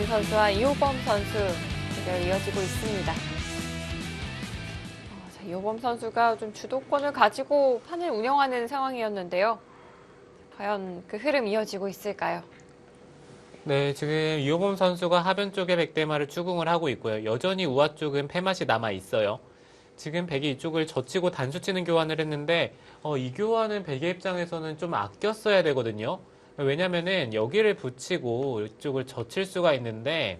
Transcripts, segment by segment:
오유진 선수와 이호범 선수 대결 이어지고 있습니다. 이호범 선수가 좀 주도권을 가지고 판을 운영하는 상황이었는데요. 과연 그 흐름 이어지고 있을까요? 네, 지금 이호범 선수가 하변 쪽에 백대마를 추궁을 하고 있고요. 여전히 우아 쪽은 패맛이 남아 있어요. 지금 백이 이쪽을 젖히고 단수 치는 교환을 했는데 이 교환은 백의 입장에서는 좀 아껴 써야 되거든요. 왜냐면은 여기를 붙이고 이쪽을 젖힐 수가 있는데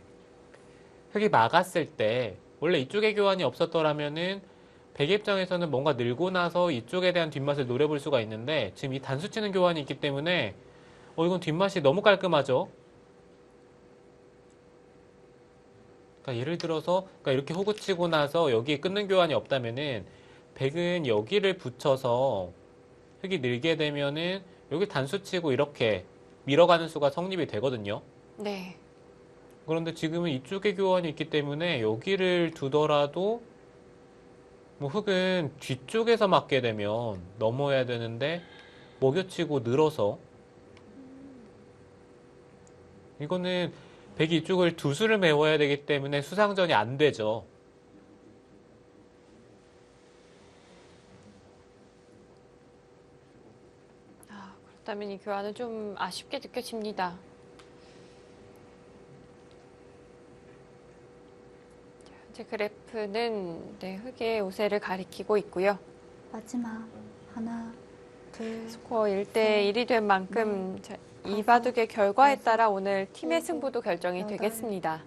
흙이 막았을 때 원래 이쪽에 교환이 없었더라면은 백의 입장에서는 뭔가 늘고 나서 이쪽에 대한 뒷맛을 노려볼 수가 있는데 지금 이 단수 치는 교환이 있기 때문에 이건 뒷맛이 너무 깔끔하죠. 그러니까 예를 들어서 그러니까 이렇게 호구 치고 나서 여기에 끊는 교환이 없다면은 백은 여기를 붙여서 흙이 늘게 되면은 여기 단수 치고 이렇게 밀어가는 수가 성립이 되거든요. 네. 그런데 지금은 이쪽에 교환이 있기 때문에 여기를 두더라도 뭐 흙은 뒤쪽에서 맞게 되면 넘어야 되는데 먹여치고 늘어서 이거는 백이 이쪽을 두 수를 메워야 되기 때문에 수상전이 안 되죠. 그렇다면 이 교환은 좀 아쉽게 느껴집니다. 현재 그래프는 흙의 우세를 가리키고 있고요. 마지막 하나, 둘, 스코어 1대 1이 된 만큼 이 바둑의 결과에 따라 오늘 팀의 승부도 결정이 되겠습니다.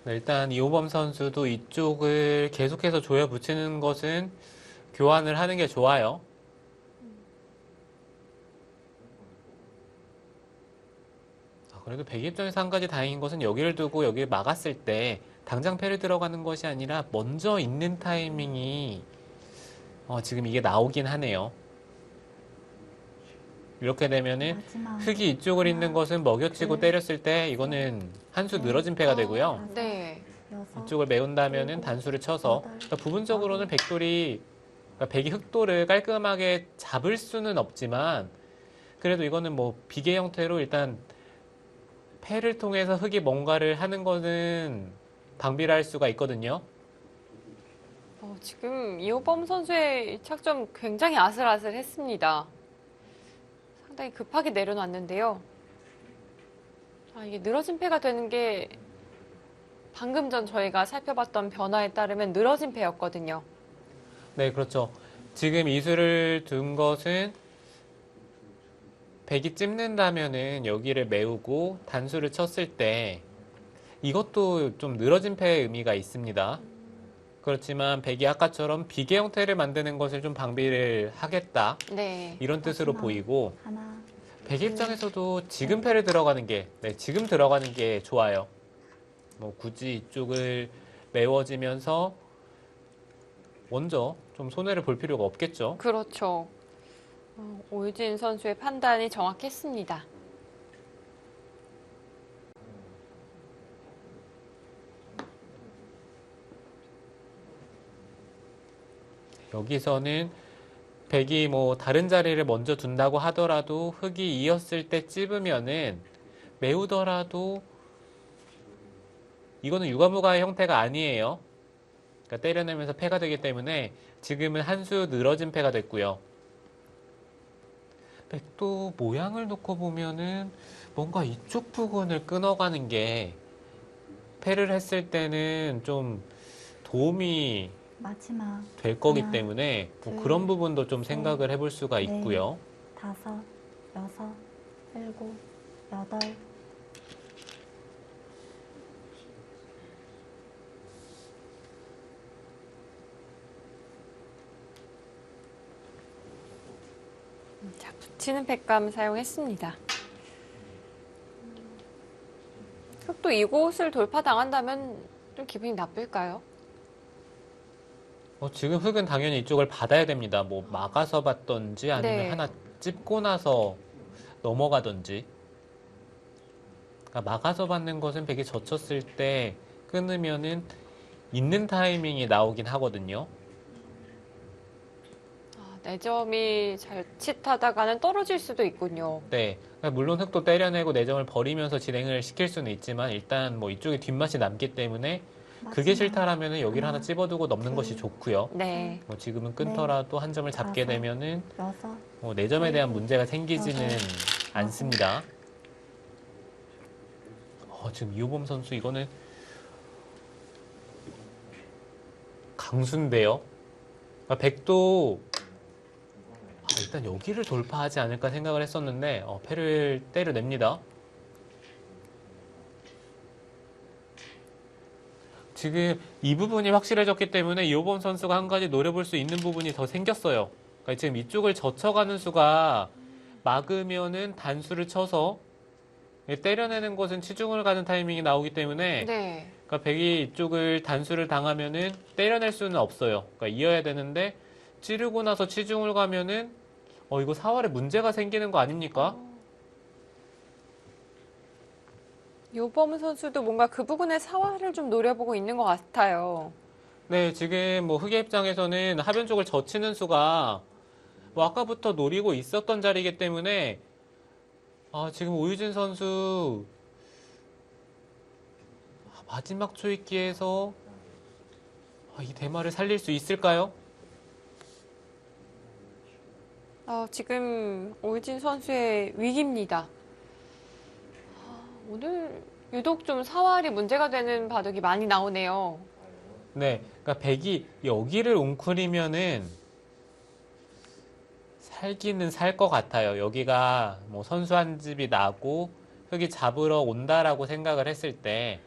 네, 일단 이호범 선수도 이쪽을 계속해서 조여 붙이는 것은 교환을 하는 게 좋아요. 그래도 백 입장에서 한 가지 다행인 것은 여기를 두고 여기를 막았을 때 당장 패를 들어가는 것이 아니라 먼저 있는 타이밍이 지금 이게 나오긴 하네요. 이렇게 되면은 흙이 이쪽을 있는 것은 먹여치고 때렸을 때 이거는 한 수 늘어진 패가 되고요. 네. 이쪽을 메운다면은 단수를 쳐서 그러니까 부분적으로는 백돌이 그러니까 백이 흑돌을 깔끔하게 잡을 수는 없지만 그래도 이거는 뭐 비계 형태로 일단 패를 통해서 흙이 뭔가를 하는 거는 방비를 할 수가 있거든요. 지금 이호범 선수의 착점 굉장히 아슬아슬했습니다. 상당히 급하게 내려놨는데요. 이게 늘어진 패가 되는 게 방금 전 저희가 살펴봤던 변화에 따르면 늘어진 패였거든요. 네, 그렇죠. 지금 이수를 둔 것은 백이 찝는다면은 여기를 메우고 단수를 쳤을 때 이것도 좀 늘어진 패의 의미가 있습니다. 그렇지만 백이 아까처럼 비계 형태를 만드는 것을 좀 방비를 하겠다. 네. 이런 뜻으로 보이고 하나, 백 입장에서도 지금 패를 들어가는 게 지금 들어가는 게 좋아요. 뭐 굳이 이쪽을 메워지면서 먼저 좀 손해를 볼 필요가 없겠죠. 그렇죠. 오유진 선수의 판단이 정확했습니다. 여기서는 백이 뭐 다른 자리를 먼저 둔다고 하더라도 흙이 이었을 때 찝으면은 메우더라도 이거는 유가무가의 형태가 아니에요. 그러니까 때려내면서 패가 되기 때문에 지금은 한 수 늘어진 패가 됐고요. 백도 모양을 놓고 보면은 뭔가 이쪽 부분을 끊어가는 게 패를 했을 때는 좀 도움이 마지막 될 거기 하나, 때문에 뭐 둘, 그런 부분도 좀 셋, 생각을 해볼 수가 넷, 있고요. 다섯, 여섯, 일곱, 여덟. 붙이는 팩감 사용했습니다. 또 이곳을 돌파당한다면 좀 기분이 나쁠까요? 지금 흑은 당연히 이쪽을 받아야 됩니다. 뭐 막아서 받던지 아니면 네. 하나 찝고 나서 넘어가던지. 그러니까 막아서 받는 것은 백이 젖혔을 때 끊으면은 있는 타이밍이 나오긴 하거든요. 네 점이 자칫하다가는 떨어질 수도 있군요. 네. 그러니까 물론 흑도 때려내고 내점을 버리면서 진행을 시킬 수는 있지만 일단 뭐 이쪽에 뒷맛이 남기 때문에 그게 마지막 싫다라면은 여기를 하나 찝어두고 넘는 것이 좋고요. 네. 뭐 지금은 끊더라도 한 점을 잡게 다섯. 되면은 여섯, 뭐 내 점에 대한 문제가 생기지는 않습니다. 지금 이호범 선수 이거는 강수인데요. 그러니까 백도 일단 여기를 돌파하지 않을까 생각을 했었는데 패를 때려냅니다. 지금 이 부분이 확실해졌기 때문에 이호범 선수가 한 가지 노려볼 수 있는 부분이 더 생겼어요. 그러니까 지금 이쪽을 젖혀가는 수가 막으면은 단수를 쳐서 때려내는 것은 치중을 가는 타이밍이 나오기 때문에 네. 그러니까 백이 이쪽을 단수를 당하면은 때려낼 수는 없어요. 그러니까 이어야 되는데 찌르고 나서 치중을 가면은 이거 사활에 문제가 생기는 거 아닙니까? 요범 선수도 뭔가 그 부분의 사활을 좀 노려보고 있는 것 같아요. 네, 지금 뭐 흑의 입장에서는 하변 쪽을 젖히는 수가 뭐 아까부터 노리고 있었던 자리이기 때문에 지금 오유진 선수 마지막 초입기에서 이 대마를 살릴 수 있을까요? 지금 오유진 선수의 위기입니다. 오늘 유독 좀 사활이 문제가 되는 바둑이 많이 나오네요. 네, 그러니까 백이 여기를 웅크리면은 살기는 살 것 같아요. 여기가 뭐 선수 한 집이 나고 흑이 잡으러 온다라고 생각을 했을 때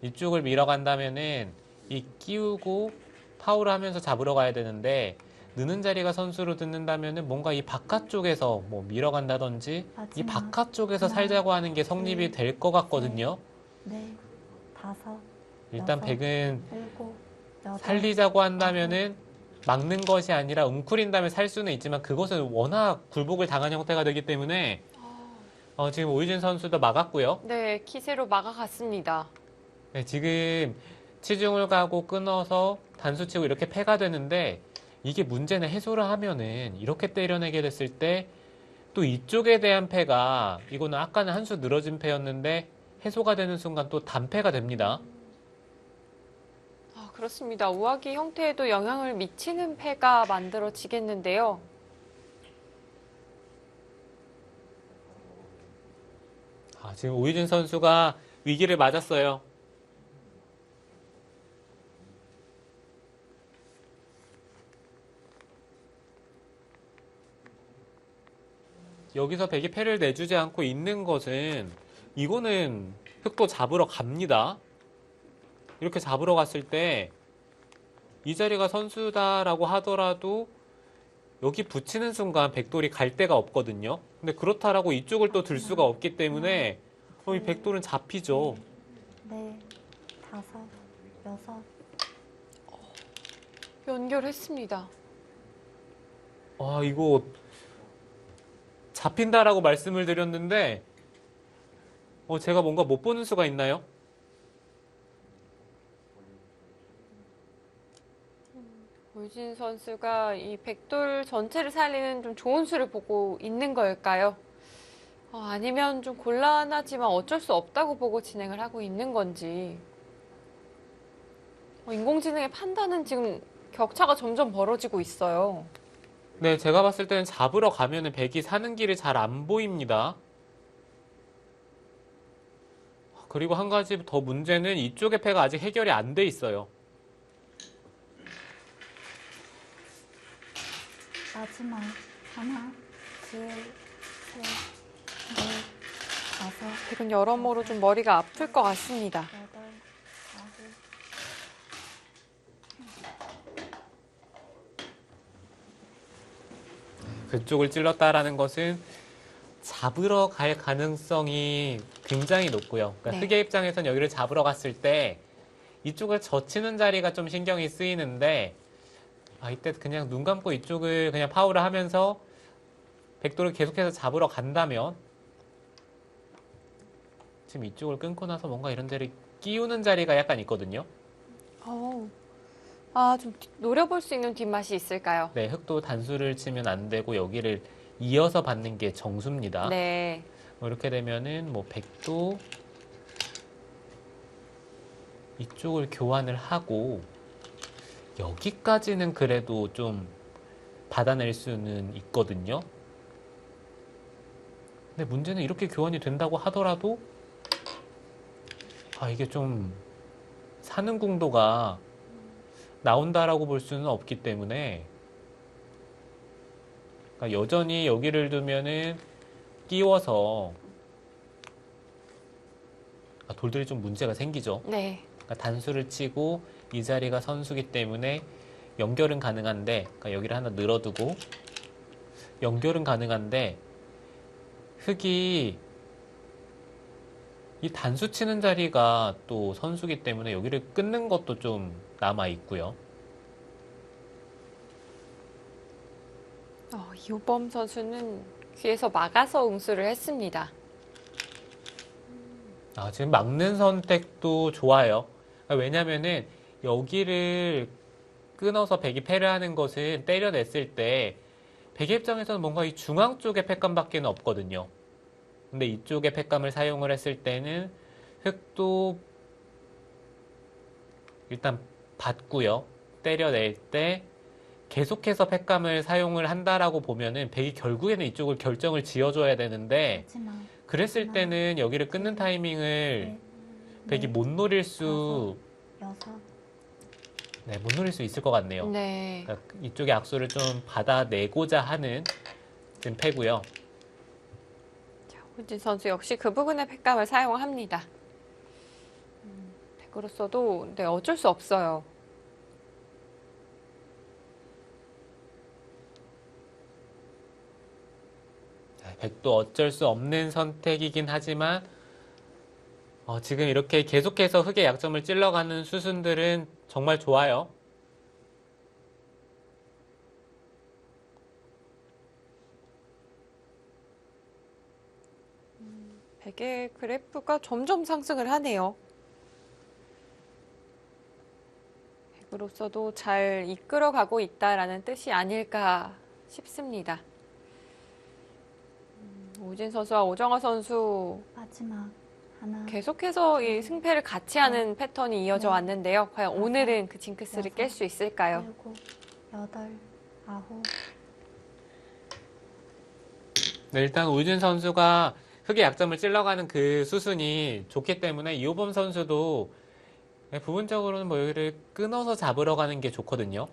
이쪽을 밀어간다면은 이 끼우고 파울을 하면서 잡으러 가야 되는데 느는 자리가 선수로 듣는다면은 뭔가 이 바깥쪽에서 뭐 밀어간다든지 이 마지막 바깥쪽에서 하나, 살자고 하는 게 성립이 될 것 같거든요. 네, 다섯, 일단 여섯, 백은 일곱, 여덟, 살리자고 한다면은 막는 것이 아니라 웅크린 다음에 살 수는 있지만 그것은 워낙 굴복을 당한 형태가 되기 때문에 지금 오유진 선수도 막았고요. 네, 키세로 막아갔습니다. 네, 지금 치중을 가고 끊어서 단수 치고 이렇게 패가 되는데 이게 문제는 해소를 하면은 이렇게 때려내게 됐을 때 또 이쪽에 대한 패가 이거는 아까는 한 수 늘어진 패였는데 해소가 되는 순간 또 단패가 됩니다. 그렇습니다. 우아기 형태에도 영향을 미치는 패가 만들어지겠는데요. 지금 오유진 선수가 위기를 맞았어요. 여기서 백이 패를 내주지 않고 있는 것은 이거는 흑도 잡으러 갑니다. 이렇게 잡으러 갔을 때 이 자리가 선수다라고 하더라도 여기 붙이는 순간 백돌이 갈 데가 없거든요. 근데 그렇다라고 이쪽을 또 들 수가 없기 때문에 이 백돌은 잡히죠. 네, 다섯, 여섯, 연결했습니다. 이거 잡힌다라고 말씀을 드렸는데 제가 뭔가 못 보는 수가 있나요? 오유진 선수가 이 백돌 전체를 살리는 좀 좋은 수를 보고 있는 걸까요? 아니면 좀 곤란하지만 어쩔 수 없다고 보고 진행을 하고 있는 건지. 인공지능의 판단은 지금 격차가 점점 벌어지고 있어요. 네, 제가 봤을 때는 잡으러 가면은 백이 사는 길이 잘 안 보입니다. 그리고 한 가지 더 문제는 이쪽의 패가 아직 해결이 안 돼 있어요. 마지막 하나, 둘, 셋, 넷, 다섯, 백은 여러모로 좀 머리가 아플 것 같습니다. 여덟, 아홉, 그쪽을 찔렀다라는 것은 잡으러 갈 가능성이 굉장히 높고요. 그러니까 네. 흑의 입장에선 여기를 잡으러 갔을 때 이쪽을 젖히는 자리가 좀 신경이 쓰이는데 이때 그냥 눈 감고 이쪽을 그냥 파울을 하면서 백도를 계속해서 잡으러 간다면 지금 이쪽을 끊고 나서 뭔가 이런 데를 끼우는 자리가 약간 있거든요. 좀 노려볼 수 있는 뒷맛이 있을까요? 네, 흑도 단수를 치면 안 되고 여기를 이어서 받는 게 정수입니다. 네. 이렇게 되면은 뭐 백도 이쪽을 교환을 하고 여기까지는 그래도 좀 받아낼 수는 있거든요. 근데 문제는 이렇게 교환이 된다고 하더라도 이게 좀 사는 궁도가 나온다라고 볼 수는 없기 때문에 그러니까 여전히 여기를 두면은 끼워서 돌들이 좀 문제가 생기죠. 네. 그러니까 단수를 치고 이 자리가 선수기 때문에 연결은 가능한데 그러니까 여기를 하나 늘어두고 연결은 가능한데 흑이 이 단수 치는 자리가 또 선수기 때문에 여기를 끊는 것도 좀 남아 있고요. 이호범 선수는 귀에서 막아서 응수를 했습니다. 지금 막는 선택도 좋아요. 왜냐면은 여기를 끊어서 백이 패를 것은 때려냈을 때 백의 입장에서는 뭔가 이 중앙 쪽에 팩감밖에 없거든요. 근데 이쪽에 팩감을 사용을 했을 때는 흑도 일단 받고요. 때려낼 때 계속해서 팩감을 사용을 한다라고 보면은 백이 결국에는 이쪽을 결정을 지어줘야 되는데 마지막 그랬을 때는 여기를 끊는 타이밍을 백이 못 노릴 수 못 노릴 수 있을 것 같네요. 네. 그러니까 이쪽의 악수를 좀 받아내고자 하는 지금 패고요. 호진 선수 역시 그 부분의 팩감을 사용합니다. 백으로서도 어쩔 수 없어요. 백도 어쩔 수 없는 선택이긴 하지만 지금 이렇게 계속해서 흑의 약점을 찔러가는 수순들은 정말 좋아요. 백의 그래프가 점점 상승을 하네요. 백으로서도 잘 이끌어가고 있다라는 뜻이 아닐까 싶습니다. 오진 선수와 오정화 선수 마지막 하나 계속해서 이 승패를 같이 하는 패턴이 이어져 왔는데요. 과연 오늘은 그 징크스를 깰 수 있을까요? 7, 8, 9 네, 일단 우진 선수가 흑의 약점을 찔러가는 그 수순이 좋기 때문에 이호범 선수도 부분적으로는 뭐 여기를 끊어서 잡으러 가는 게 좋거든요.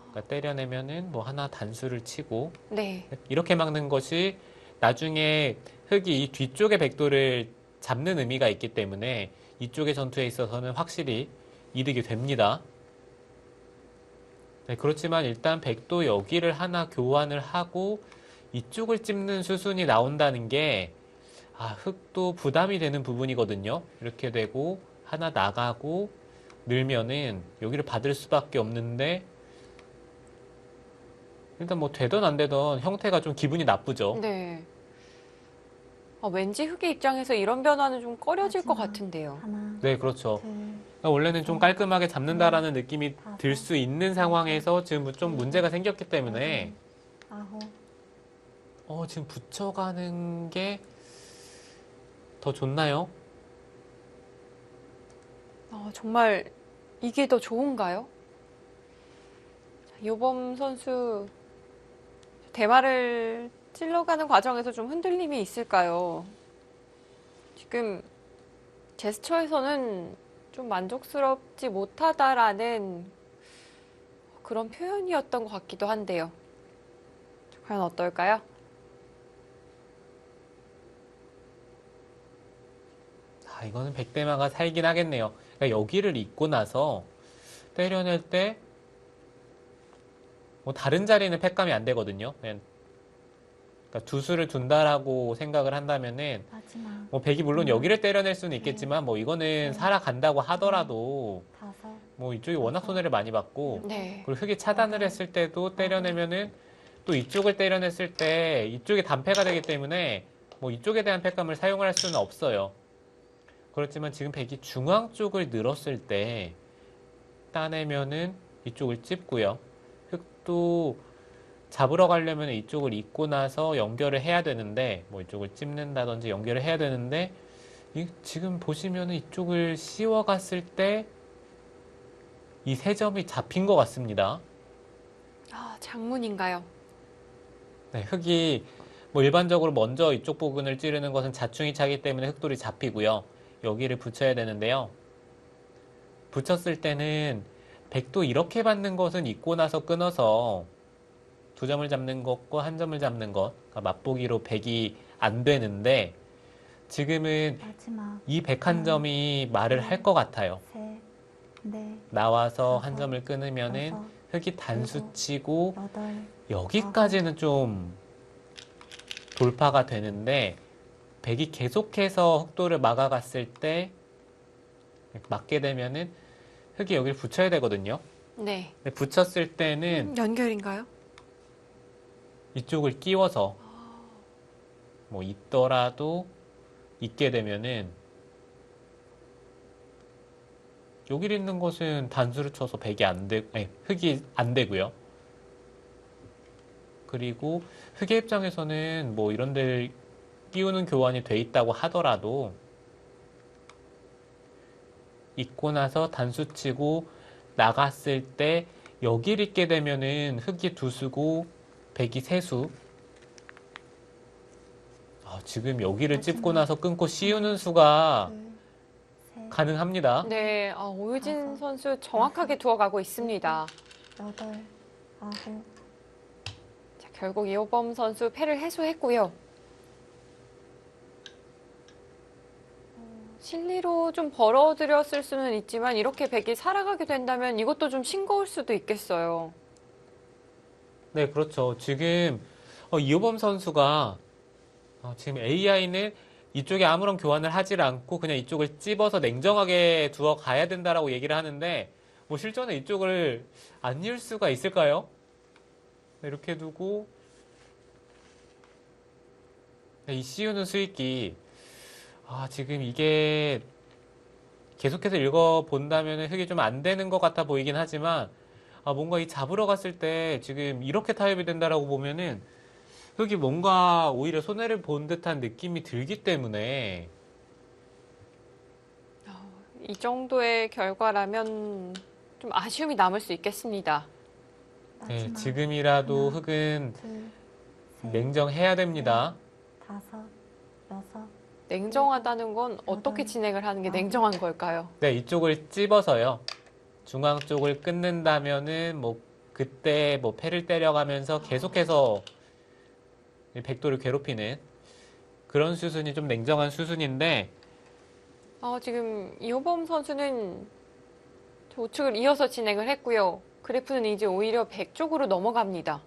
그러니까 때려내면은 뭐 하나 단수를 치고 네. 이렇게 막는 것이 나중에 흑이 이 뒤쪽의 백도를 잡는 의미가 있기 때문에 이쪽의 전투에 있어서는 확실히 이득이 됩니다. 네, 그렇지만 일단 백도 여기를 하나 교환을 하고 이쪽을 찝는 수순이 나온다는 게 흑도 부담이 되는 부분이거든요. 이렇게 되고 하나 나가고 늘면은 여기를 받을 수밖에 없는데 일단 뭐 되던 안 되던 형태가 좀 기분이 나쁘죠. 네. 왠지 흑의 입장에서 이런 변화는 좀 꺼려질 것 마지막 같은데요. 하나 네, 그렇죠. 둘 그러니까 원래는 좀 깔끔하게 잡는다라는 느낌이 들 수 있는 상황에서 지금 좀 문제가 생겼기 때문에 9 지금 붙여가는 게 더 좋나요? 정말 이게 더 좋은가요? 이호범 선수 대마를 찔러가는 과정에서 좀 흔들림이 있을까요? 지금 제스처에서는 좀 만족스럽지 못하다라는 그런 표현이었던 것 같기도 한데요. 과연 어떨까요? 이거는 백대마가 살긴 하겠네요. 그러니까 여기를 잇고 나서 때려낼 때 뭐 다른 자리는 팩감이 안 되거든요. 그러니까 두 수를 둔다라고 생각을 한다면은 마지막 뭐 백이 물론 여기를 때려낼 수는 있겠지만 뭐 이거는 살아간다고 하더라도 5 뭐 이쪽이 워낙 손해를 많이 받고 네. 그리고 흙이 차단을 했을 때도 때려내면은 또 이쪽을 때려냈을 때 이쪽이 단패가 되기 때문에 뭐 이쪽에 대한 패감을 사용할 수는 없어요. 그렇지만 지금 백이 중앙 쪽을 늘었을 때 따내면은 이쪽을 찝고요. 흙도 잡으러 가려면 이쪽을 잇고 나서 연결을 해야 되는데 뭐 이쪽을 찝는다든지 연결을 해야 되는데 지금 보시면은 이쪽을 씌워갔을 때 이 세 점이 잡힌 것 같습니다. 아, 장문인가요? 네, 흙이 뭐 일반적으로 먼저 이쪽 부분을 찌르는 것은 자충이 차기 때문에 흙돌이 잡히고요. 여기를 붙여야 되는데요. 붙였을 때는 백도 이렇게 받는 것은 잇고 나서 끊어서 두 점을 잡는 것과 한 점을 잡는 것, 그러니까 맛보기로 백이 안 되는데 지금은 마지막 이 백 한 점이 말을 할 것 같아요. 셋, 넷, 나와서 한 다섯, 점을 끊으면은 여섯, 흙이 단수 치고 여덟, 여기까지는 좀 돌파가 되는데 백이 계속해서 흑돌을 막아갔을 때 막게 되면은 흙이 여기를 붙여야 되거든요. 네. 근데 붙였을 때는 연결인가요? 이쪽을 끼워서 뭐 있더라도 있게 되면은 여기 있는 것은 단수를 쳐서 백이 안 되, 아니, 흙이 안 되고요. 그리고 흙의 입장에서는 뭐 이런 데를 끼우는 교환이 돼 있다고 하더라도 있고 나서 단수 치고 나갔을 때 여기를 있게 되면은 흙이 두 수고 백이 세 수. 지금 여기를 찝고 나서 끊고 씌우는 수가 둘, 셋, 가능합니다. 네, 오유진 다섯, 선수 정확하게 두어가고 있습니다. 여덟, 아홉, 자, 결국 이호범 선수 패를 해소했고요. 실리로 좀 벌어들였을 수는 있지만 이렇게 백이 살아가게 된다면 이것도 좀 싱거울 수도 있겠어요. 네, 그렇죠. 지금 이호범 선수가 지금 AI는 이쪽에 아무런 교환을 하질 않고 그냥 이쪽을 찝어서 냉정하게 두어 가야 된다라고 얘기를 하는데 뭐 실전에 이쪽을 안 이을 수가 있을까요? 네, 이렇게 두고 네, 이 씌우는 수익기 지금 이게 계속해서 읽어본다면 흙이 좀 안 되는 것 같아 보이긴 하지만 뭔가 이 잡으러 갔을 때 지금 이렇게 타협이 된다라고 보면은 흙이 뭔가 오히려 손해를 본 듯한 느낌이 들기 때문에 이 정도의 결과라면 좀 아쉬움이 남을 수 있겠습니다. 네, 마지막 지금이라도 하나, 흙은 둘, 셋, 냉정해야 됩니다. 다섯, 여섯, 냉정하다는 건 어떻게 진행을 하는 게 냉정한 걸까요? 네, 이쪽을 찝어서요. 중앙 쪽을 끊는다면은 뭐 그때 뭐 패를 때려가면서 계속해서 이 백도를 괴롭히는 그런 수순이 좀 냉정한 수순인데 지금 이호범 선수는 우측을 이어서 진행을 했고요. 그래프는 이제 오히려 백 쪽으로 넘어갑니다.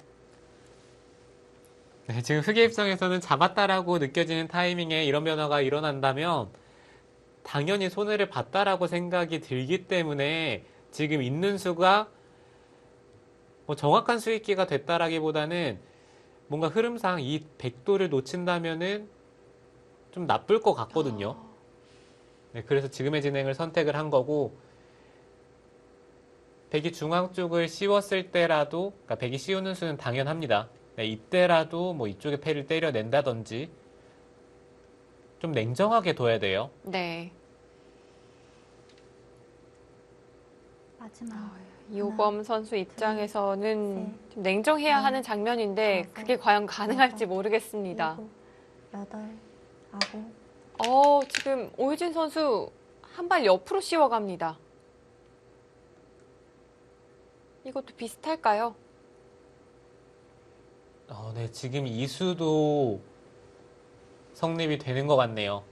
네, 지금 흑의 입장에서는 잡았다라고 느껴지는 타이밍에 이런 변화가 일어난다면 당연히 손해를 봤다라고 생각이 들기 때문에 지금 있는 수가 뭐 정확한 수익기가 됐다라기보다는 뭔가 흐름상 이 백도를 놓친다면은 좀 나쁠 것 같거든요. 네, 그래서 지금의 진행을 선택을 한 거고 백이 중앙 쪽을 씌웠을 때라도 그러니까 백이 씌우는 수는 당연합니다. 네, 이때라도 뭐 이쪽에 패를 때려낸다든지 좀 냉정하게 둬야 돼요. 네. 마지막 이호범 선수 입장에서는 셋, 좀 냉정해야 넷, 하는 장면인데 다섯, 그게 과연 가능할지 여섯, 모르겠습니다. 일곱, 여덟, 아홉, 지금 오유진 선수 한 발 옆으로 씌워갑니다. 이것도 비슷할까요? 네, 지금 이 수도 성립이 되는 것 같네요.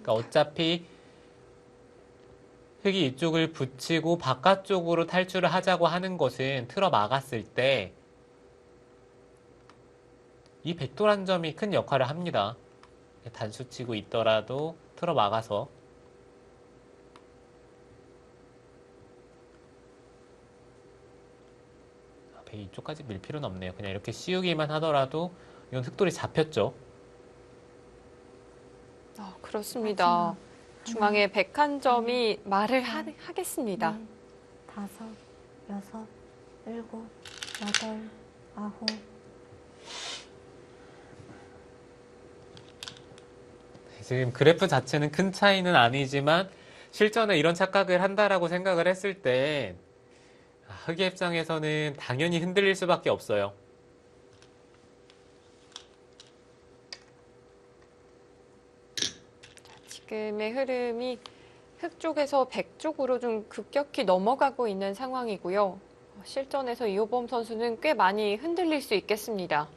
그러니까 어차피 흙이 이쪽을 붙이고 바깥쪽으로 탈출을 하자고 하는 것은 틀어 막았을 때 이 백돌 한 점이 큰 역할을 합니다. 단수 치고 있더라도 틀어 막아서 배 이쪽까지 밀 필요는 없네요. 그냥 이렇게 씌우기만 하더라도 이건 흑돌이 잡혔죠. 그렇습니다. 마지막. 중앙에 101점이 말을 셋, 하겠습니다. 넷, 다섯, 여섯, 일곱, 여덟, 아홉. 지금 그래프 자체는 큰 차이는 아니지만 실전에 이런 착각을 한다라고 생각을 했을 때 흑의 입장에서는 당연히 흔들릴 수밖에 없어요. 지금의 흐름이 흑 쪽에서 백 쪽으로 좀 급격히 넘어가고 있는 상황이고요. 실전에서 이호범 선수는 꽤 많이 흔들릴 수 있겠습니다.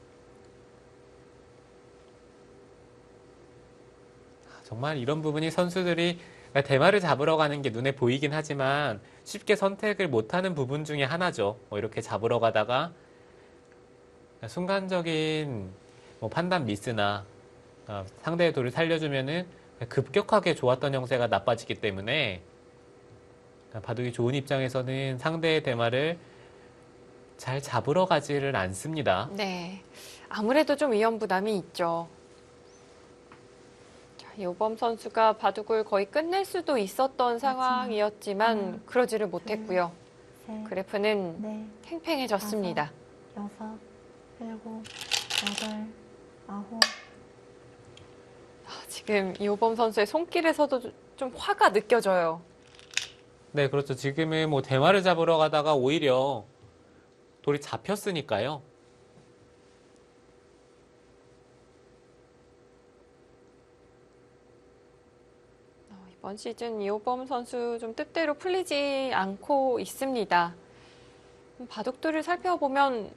정말 이런 부분이 선수들이 대마를 잡으러 가는 게 눈에 보이긴 하지만 쉽게 선택을 못하는 부분 중에 하나죠. 뭐 이렇게 잡으러 가다가 순간적인 뭐 판단 미스나 상대의 돌을 살려주면은 급격하게 좋았던 형세가 나빠지기 때문에 바둑이 좋은 입장에서는 상대의 대마를 잘 잡으러 가지를 않습니다. 네, 아무래도 좀 위험 부담이 있죠. 자, 이호범 선수가 바둑을 거의 끝낼 수도 있었던 상황이었지만 그러지를 못했고요. 셋, 그래프는 넷, 팽팽해졌습니다. 여섯, 일곱, 여덟, 아홉. 지금 이호범 선수의 손길에서도 좀 화가 느껴져요. 네, 그렇죠. 지금은 뭐 대마를 잡으러 가다가 오히려 돌이 잡혔으니까요. 이번 시즌 이호범 선수 좀 뜻대로 풀리지 않고 있습니다. 바둑들을 살펴보면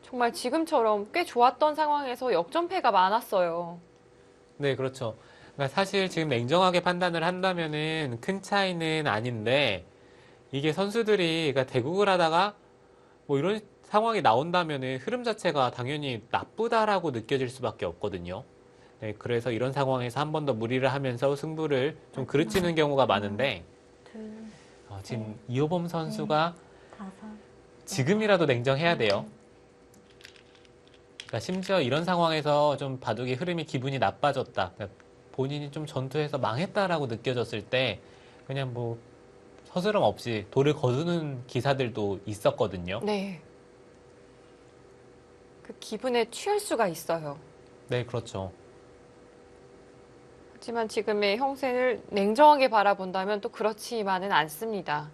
정말 지금처럼 꽤 좋았던 상황에서 역전패가 많았어요. 네, 그렇죠. 그러니까 사실 지금 냉정하게 판단을 한다면은 큰 차이는 아닌데 이게 선수들이 그러니까 대국을 하다가 뭐 이런 상황이 나온다면은 흐름 자체가 당연히 나쁘다라고 느껴질 수밖에 없거든요. 네, 그래서 이런 상황에서 한 번 더 무리를 하면서 승부를 좀 그르치는 경우가 많은데 둘, 지금 이호범 선수가 다섯. 지금이라도 냉정해야 돼요. 그러니까 심지어 이런 상황에서 좀 바둑의 흐름이 기분이 나빠졌다. 그러니까 본인이 좀 전투에서 망했다라고 느껴졌을 때 그냥 뭐 서스럼 없이 돌을 거두는 기사들도 있었거든요. 네. 그 기분에 취할 수가 있어요. 네, 그렇죠. 하지만 지금의 형세를 냉정하게 바라본다면 또 그렇지만은 않습니다.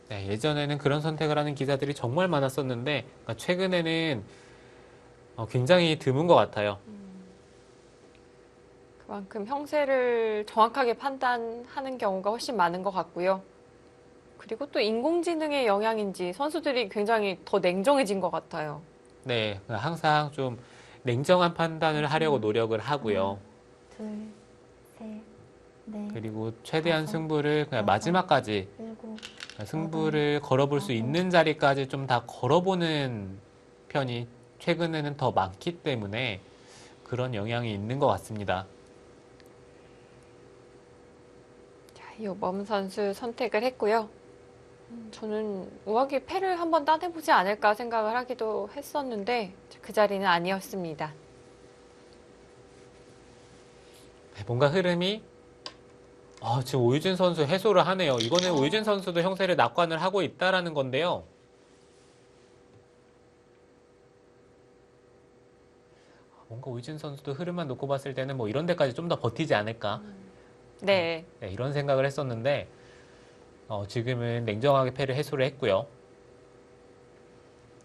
네, 예전에는 그런 선택을 하는 기사들이 정말 많았었는데 그러니까 최근에는 굉장히 드문 것 같아요. 그만큼 형세를 정확하게 판단하는 경우가 훨씬 많은 것 같고요. 그리고 또 인공지능의 영향인지 선수들이 굉장히 더 냉정해진 것 같아요. 네, 항상 좀 냉정한 판단을 하려고 노력을 하고요. 둘, 셋, 넷, 그리고 최대한 다섯, 승부를 그냥 여섯, 마지막까지 일곱, 승부를 걸어볼 수 있는 자리까지 좀 다 걸어보는 편이 최근에는 더 많기 때문에 그런 영향이 있는 것 같습니다. 자, 이호범 선수 선택을 했고요. 저는 우아기 패를 한번 따내보지 않을까 생각을 하기도 했었는데 그 자리는 아니었습니다. 뭔가 흐름이 지금 오유진 선수 해소를 하네요. 이거는 오유진 선수도 형세를 낙관을 하고 있다라는 건데요. 뭔가 오유진 선수도 흐름만 놓고 봤을 때는 뭐 이런 데까지 좀 더 버티지 않을까. 네. 네, 이런 생각을 했었는데 지금은 냉정하게 패를 해소를 했고요.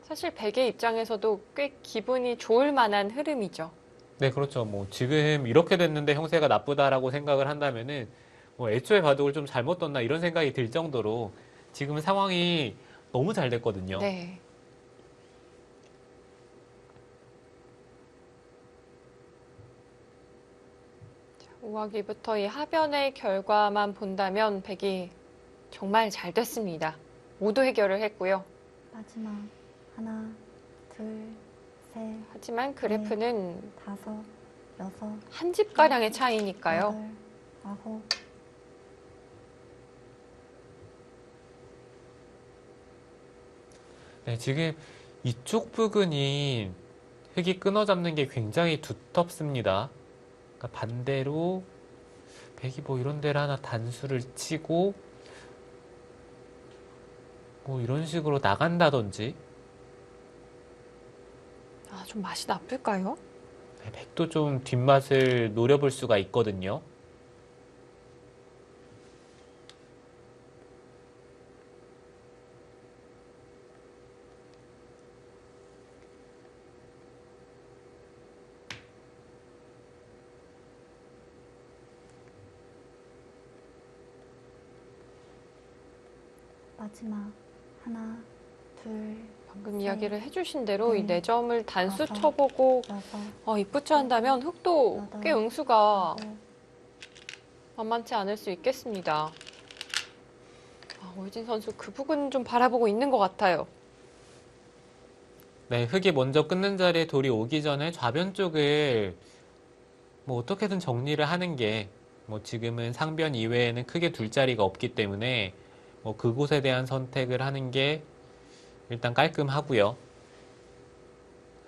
사실 백의 입장에서도 꽤 기분이 좋을 만한 흐름이죠. 네, 그렇죠. 뭐 지금 이렇게 됐는데 형세가 나쁘다라고 생각을 한다면은 뭐 애초에 바둑을 좀 잘못 뒀나 이런 생각이 들 정도로 지금 상황이 너무 잘 됐거든요. 네. 우아기부터 이 하변의 결과만 본다면 백이 정말 잘 됐습니다. 모두 해결을 했고요. 마지막. 하나, 둘, 셋, 하지만 그래프는 다섯, 여섯, 한 집가량의 차이니까요. 여덟, 아홉. 네, 지금 이쪽 부근이 흙이 끊어잡는 게 굉장히 두텁습니다. 그러니까 반대로 백이 뭐 이런 데를 하나 단수를 치고 뭐 이런 식으로 나간다든지 아, 좀 맛이 나쁠까요? 네, 백도 좀 뒷맛을 노려볼 수가 있거든요. 마지막 하나, 둘, 방금 이야기를 해주신 대로 이 네. 4점을 단수 다섯, 쳐보고 여섯, 입구치 한다면 흙도 꽤 응수가 아홉, 만만치 않을 수 있겠습니다. 오유진 선수 그 부분 좀 바라보고 있는 것 같아요. 네, 흙이 먼저 끊는 자리에 돌이 오기 전에 좌변 쪽을 뭐 어떻게든 정리를 하는 게 뭐 지금은 상변 이외에는 크게 둘 자리가 없기 때문에 뭐 그곳에 대한 선택을 하는 게 일단 깔끔하고요.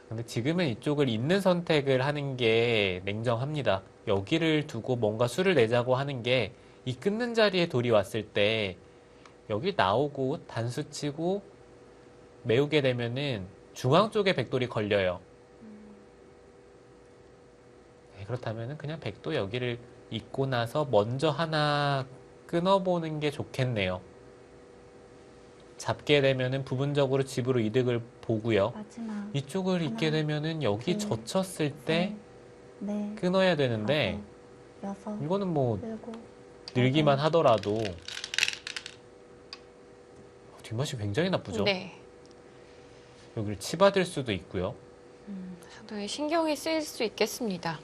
근데 지금은 이쪽을 잇는 선택을 하는 게 냉정합니다. 여기를 두고 뭔가 수를 내자고 하는 게 이 끊는 자리에 돌이 왔을 때 여기 나오고 단수 치고 메우게 되면은 중앙 쪽에 백돌이 걸려요. 네, 그렇다면은 그냥 백도 여기를 잇고 나서 먼저 하나 끊어보는 게 좋겠네요. 잡게 되면은 부분적으로 집으로 이득을 보고요. 마지막 이쪽을 잇게 되면은 여기 둘, 젖혔을 때 셋, 넷, 끊어야 되는데 다섯, 여섯, 이거는 뭐 일곱, 늘기만 여덟, 하더라도 뒷맛이 굉장히 나쁘죠. 네. 여기를 치받을 수도 있고요. 상당히 신경이 쓰일 수 있겠습니다.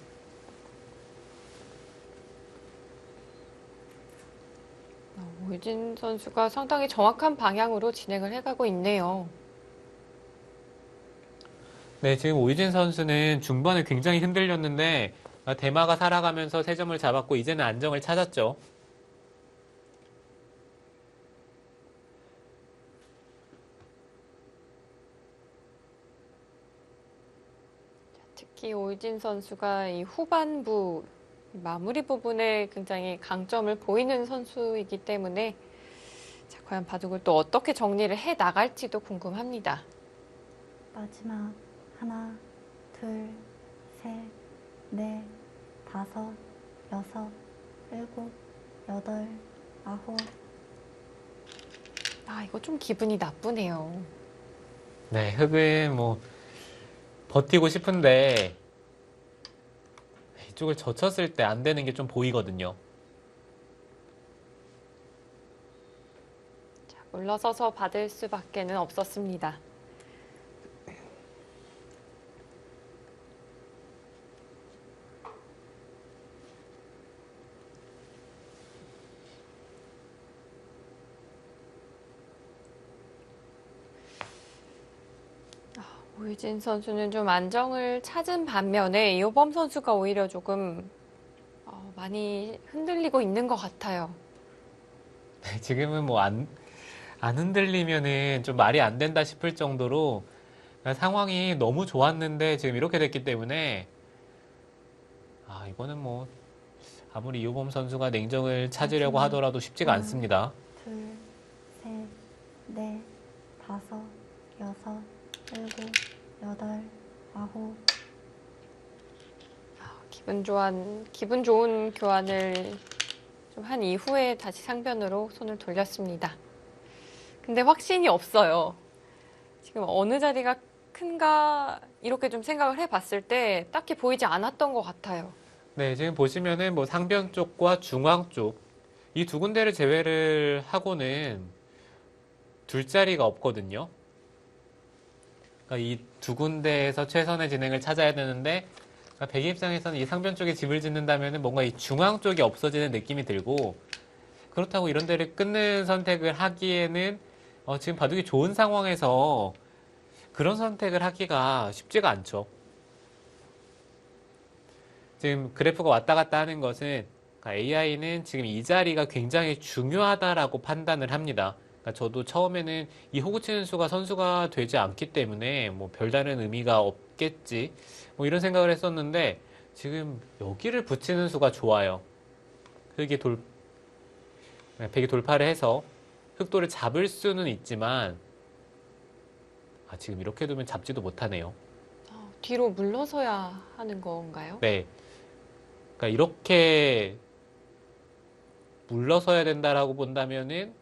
오유진 선수가 상당히 정확한 방향으로 진행을 해가고 있네요. 네, 지금 오유진 선수는 중반에 굉장히 흔들렸는데 대마가 살아가면서 세 점을 잡았고 이제는 안정을 찾았죠. 특히 오유진 선수가 이 후반부 마무리 부분에 굉장히 강점을 보이는 선수이기 때문에 자, 과연 바둑을 또 어떻게 정리를 해 나갈지도 궁금합니다. 마지막 하나, 둘, 셋, 넷, 다섯, 여섯, 일곱, 여덟, 아홉. 이거 좀 기분이 나쁘네요. 네, 흙은 뭐 버티고 싶은데 이쪽을 젖혔을 때 안 되는 게 좀 보이거든요. 자, 물러서서 받을 수밖에는 없었습니다. 오유진 선수는 좀 안정을 찾은 반면에 이호범 선수가 오히려 조금 많이 흔들리고 있는 것 같아요. 네, 지금은 뭐 안 흔들리면은 좀 말이 안 된다 싶을 정도로 상황이 너무 좋았는데 지금 이렇게 됐기 때문에 이거는 뭐 아무리 이호범 선수가 냉정을 찾으려고 하더라도 쉽지가 하나, 않습니다. 둘, 셋, 넷, 다섯, 여섯, 일곱, 여덟, 아홉. 기분 좋은 교환을 좀 한 이후에 다시 상변으로 손을 돌렸습니다. 근데 확신이 없어요. 지금 어느 자리가 큰가 이렇게 좀 생각을 해봤을 때 딱히 보이지 않았던 것 같아요. 네, 지금 보시면은 뭐 상변 쪽과 중앙 쪽 이 두 군데를 제외를 하고는 둘 자리가 없거든요. 그러니까 이 두 군데에서 최선의 진행을 찾아야 되는데 그러니까 백의 입장에서는 이 상변 쪽에 집을 짓는다면은 뭔가 이 중앙 쪽이 없어지는 느낌이 들고 그렇다고 이런 데를 끊는 선택을 하기에는 지금 바둑이 좋은 상황에서 그런 선택을 하기가 쉽지가 않죠. 지금 그래프가 왔다 갔다 하는 것은 AI는 지금 이 자리가 굉장히 중요하다라고 판단을 합니다. 그러니까 저도 처음에는 이 호구 치는 수가 선수가 되지 않기 때문에 뭐 별다른 의미가 없겠지. 뭐 이런 생각을 했었는데 지금 여기를 붙이는 수가 좋아요. 흑이 백이 돌파를 해서 흑돌을 잡을 수는 있지만 지금 이렇게 두면 잡지도 못하네요. 뒤로 물러서야 하는 건가요? 네. 그러니까 이렇게 물러서야 된다라고 본다면은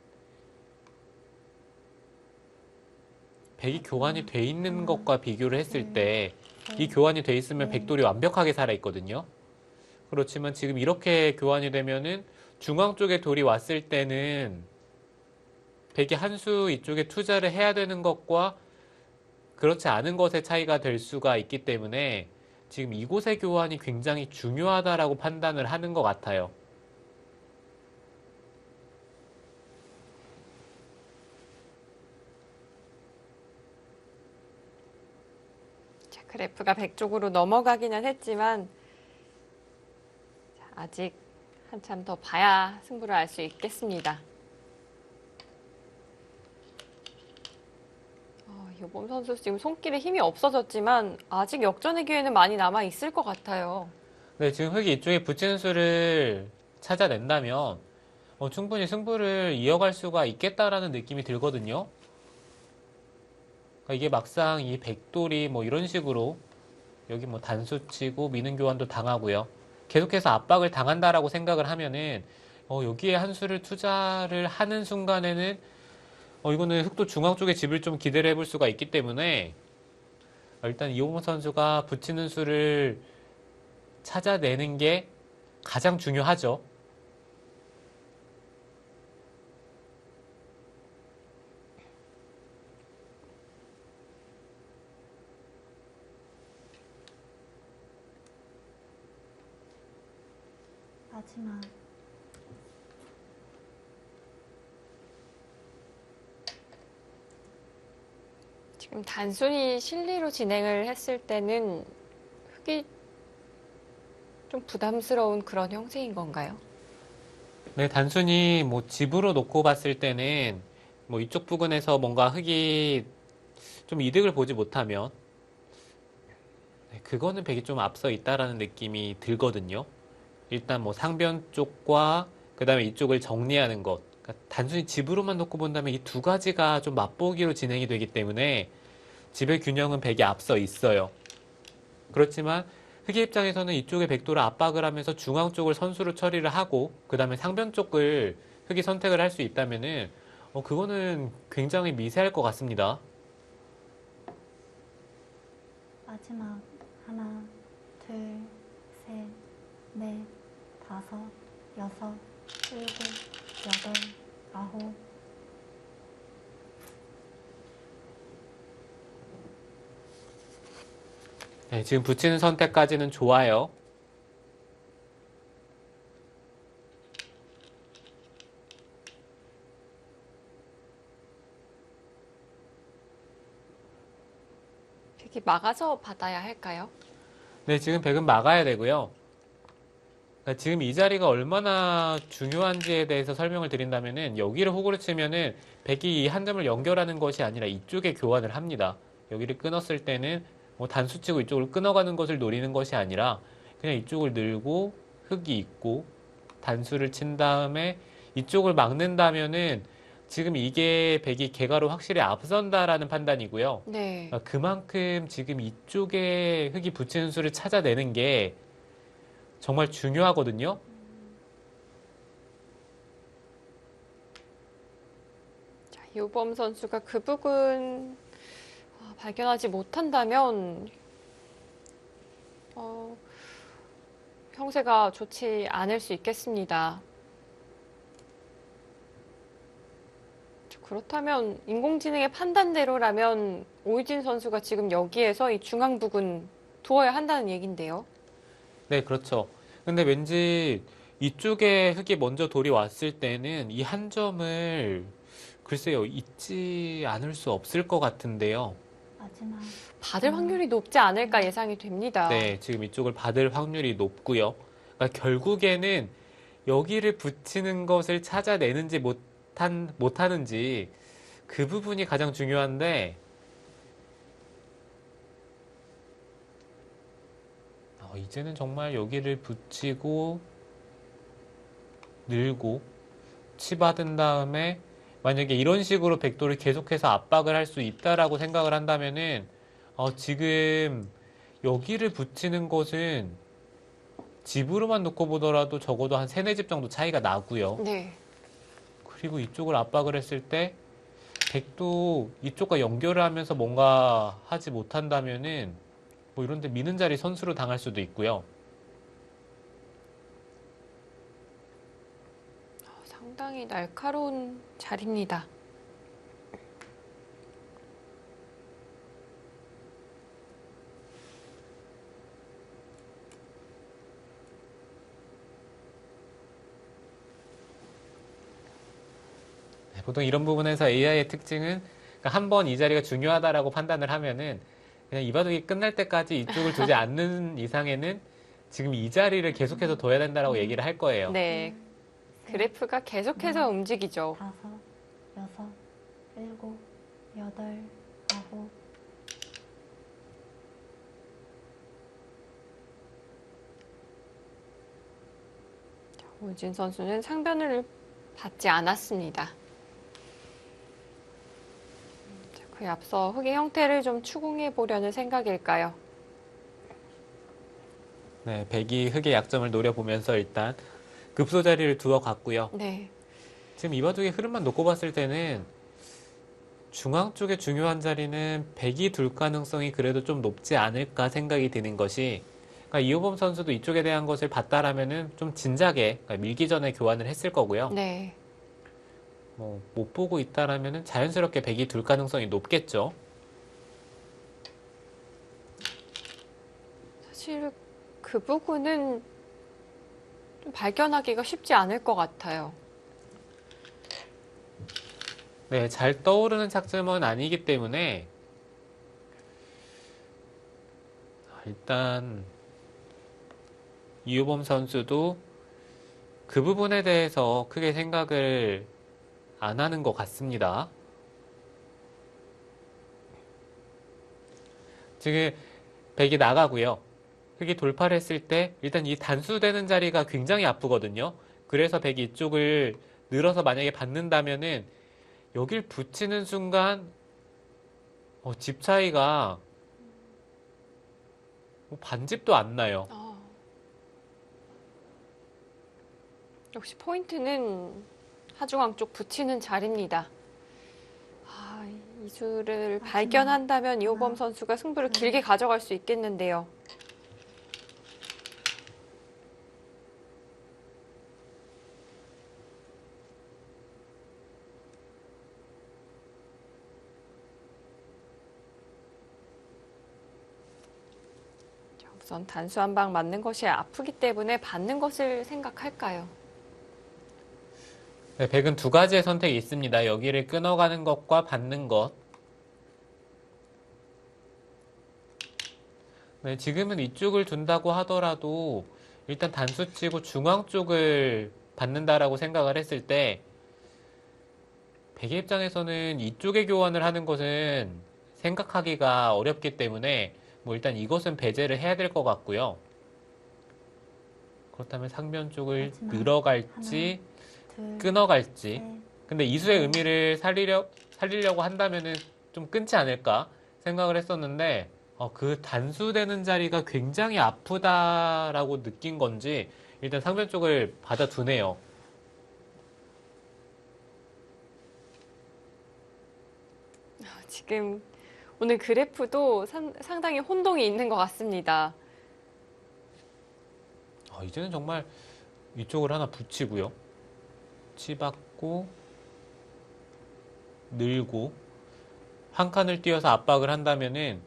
백이 교환이 돼 있는 것과 비교를 했을 때 이 교환이 돼 있으면 백돌이 완벽하게 살아 있거든요. 그렇지만 지금 이렇게 교환이 되면은 중앙 쪽에 돌이 왔을 때는 백이 한 수 이쪽에 투자를 해야 되는 것과 그렇지 않은 것의 차이가 될 수가 있기 때문에 지금 이곳의 교환이 굉장히 중요하다라고 판단을 하는 것 같아요. 자, 그래프가 100 쪽으로 넘어가기는 했지만 자, 아직 한참 더 봐야 승부를 알 수 있겠습니다. 요범 선수 지금 손길에 힘이 없어졌지만 아직 역전의 기회는 많이 남아 있을 것 같아요. 네, 지금 흑이 이쪽에 붙이는 수를 찾아낸다면 충분히 승부를 이어갈 수가 있겠다라는 느낌이 들거든요. 그러니까 이게 막상 이 백돌이 뭐 이런 식으로 여기 뭐 단수 치고 미는 교환도 당하고요. 계속해서 압박을 당한다라고 생각을 하면은 여기에 한 수를 투자를 하는 순간에는 이거는 흑도 중앙 쪽에 집을 좀 기대를 해볼 수가 있기 때문에 일단 이호범 선수가 붙이는 수를 찾아내는 게 가장 중요하죠. 마지막 지금 단순히 실리로 진행을 했을 때는 흑이 좀 부담스러운 그런 형세인 건가요? 네, 단순히 뭐 집으로 놓고 봤을 때는 뭐 이쪽 부근에서 뭔가 흑이 좀 이득을 보지 못하면 그거는 백이 좀 앞서 있다라는 느낌이 들거든요. 일단 뭐 상변 쪽과 그 다음에 이쪽을 정리하는 것. 그러니까 단순히 집으로만 놓고 본다면 이 두 가지가 좀 맛보기로 진행이 되기 때문에 집의 균형은 백이 앞서 있어요. 그렇지만 흑의 입장에서는 이쪽에 백도를 압박을 하면서 중앙 쪽을 선수로 처리를 하고 그 다음에 상변 쪽을 흑이 선택을 할 수 있다면은 그거는 굉장히 미세할 것 같습니다. 마지막 하나, 둘, 셋, 넷, 다섯, 여섯, 일곱, 여덟, 아홉. 네, 지금 붙이는 선택까지는 좋아요. 백이 막아서 받아야 할까요? 네, 지금 백은 막아야 되고요. 그러니까 지금 이 자리가 얼마나 중요한지에 대해서 설명을 드린다면은 여기를 호구를 치면은 백이 이 한 점을 연결하는 것이 아니라 이쪽에 교환을 합니다. 여기를 끊었을 때는 뭐 단수 치고 이쪽을 끊어가는 것을 노리는 것이 아니라 그냥 이쪽을 늘고 흑이 있고 단수를 친 다음에 이쪽을 막는다면은 지금 이게 백이 개가로 확실히 앞선다라는 판단이고요. 네. 그만큼 지금 이쪽에 흑이 붙이는 수를 찾아내는 게 정말 중요하거든요. 자, 요범 선수가 그 부분 발견하지 못한다면 형세가 좋지 않을 수 있겠습니다. 그렇다면 인공지능의 판단대로라면 오유진 선수가 지금 여기에서 이 중앙 부근 두어야 한다는 얘긴데요. 네, 그렇죠. 근데 왠지 이쪽에 흑이 먼저 돌이 왔을 때는 이 한 점을 글쎄요, 잊지 않을 수 없을 것 같은데요. 마지막 받을 확률이 높지 않을까 예상이 됩니다. 네, 지금 이쪽을 받을 확률이 높고요. 그러니까 결국에는 여기를 붙이는 것을 찾아내는지 못하는지 그 부분이 가장 중요한데 이제는 정말 여기를 붙이고 늘고 치받은 다음에 만약에 이런 식으로 백도를 계속해서 압박을 할 수 있다라고 생각을 한다면은 지금 여기를 붙이는 것은 집으로만 놓고 보더라도 적어도 한 세네 집 정도 차이가 나고요. 네. 그리고 이쪽을 압박을 했을 때 백도 이쪽과 연결을 하면서 뭔가 하지 못한다면은 뭐 이런 데 미는 자리 선수로 당할 수도 있고요. 상당히 날카로운 자리입니다. 네, 보통 이런 부분에서 AI의 특징은 한 번 이 자리가 중요하다라고 판단을 하면은 그냥 이 바둑이 끝날 때까지 이쪽을 두지 않는 이상에는 지금 이 자리를 계속해서 둬야 된다라고 얘기를 할 거예요. 네. 그래프가 계속해서 움직이죠. 5, 6, 7, 8, 9. 오진 선수는 상변을 받지 않았습니다. 자, 그에 앞서 흙의 형태를 좀 추궁해 보려는 생각일까요? 네, 백이 흙의 약점을 노려보면서 일단 급소 자리를 두어갔고요. 네. 지금 이 바둑의 흐름만 놓고 봤을 때는 중앙 쪽의 중요한 자리는 백이 둘 가능성이 그래도 좀 높지 않을까 생각이 드는 것이 그러니까 이호범 선수도 이쪽에 대한 것을 봤다라면은 좀 진작에 그러니까 밀기 전에 교환을 했을 거고요. 네. 뭐 못 보고 있다라면은 자연스럽게 백이 둘 가능성이 높겠죠. 사실 그 부분은 좀 발견하기가 쉽지 않을 것 같아요. 네, 잘 떠오르는 착점은 아니기 때문에 일단 이호범 선수도 그 부분에 대해서 크게 생각을 안 하는 것 같습니다. 지금 백이 나가고요. 흙이 돌파를 했을 때 일단 이 단수되는 자리가 굉장히 아프거든요. 그래서 백이 이쪽을 늘어서 만약에 받는다면은 여길 붙이는 순간 집 차이가 뭐 반집도 안 나요. 역시 포인트는 하중앙 쪽 붙이는 자리입니다. 이 수를 발견한다면 이호범 선수가 승부를 길게 가져갈 수 있겠는데요. 자, 우선 단수 한 방 맞는 것이 아프기 때문에 받는 것을 생각할까요? 네, 백은 두 가지의 선택이 있습니다. 여기를 끊어가는 것과 받는 것. 네, 지금은 이쪽을 둔다고 하더라도 일단 단수 치고 중앙 쪽을 받는다라고 생각을 했을 때 백의 입장에서는 이쪽에 교환을 하는 것은 생각하기가 어렵기 때문에 뭐 일단 이것은 배제를 해야 될 것 같고요. 그렇다면 상변 쪽을 늘어갈지 끊어갈지. 근데 이수의 의미를 살리려고 한다면은 좀 끊지 않을까 생각을 했었는데 그 단수되는 자리가 굉장히 아프다라고 느낀 건지 일단 상변 쪽을 받아두네요. 지금 오늘 그래프도 상당히 혼동이 있는 것 같습니다. 이제는 정말 이쪽을 하나 붙이고요. 치받고 늘고 한 칸을 띄어서 압박을 한다면은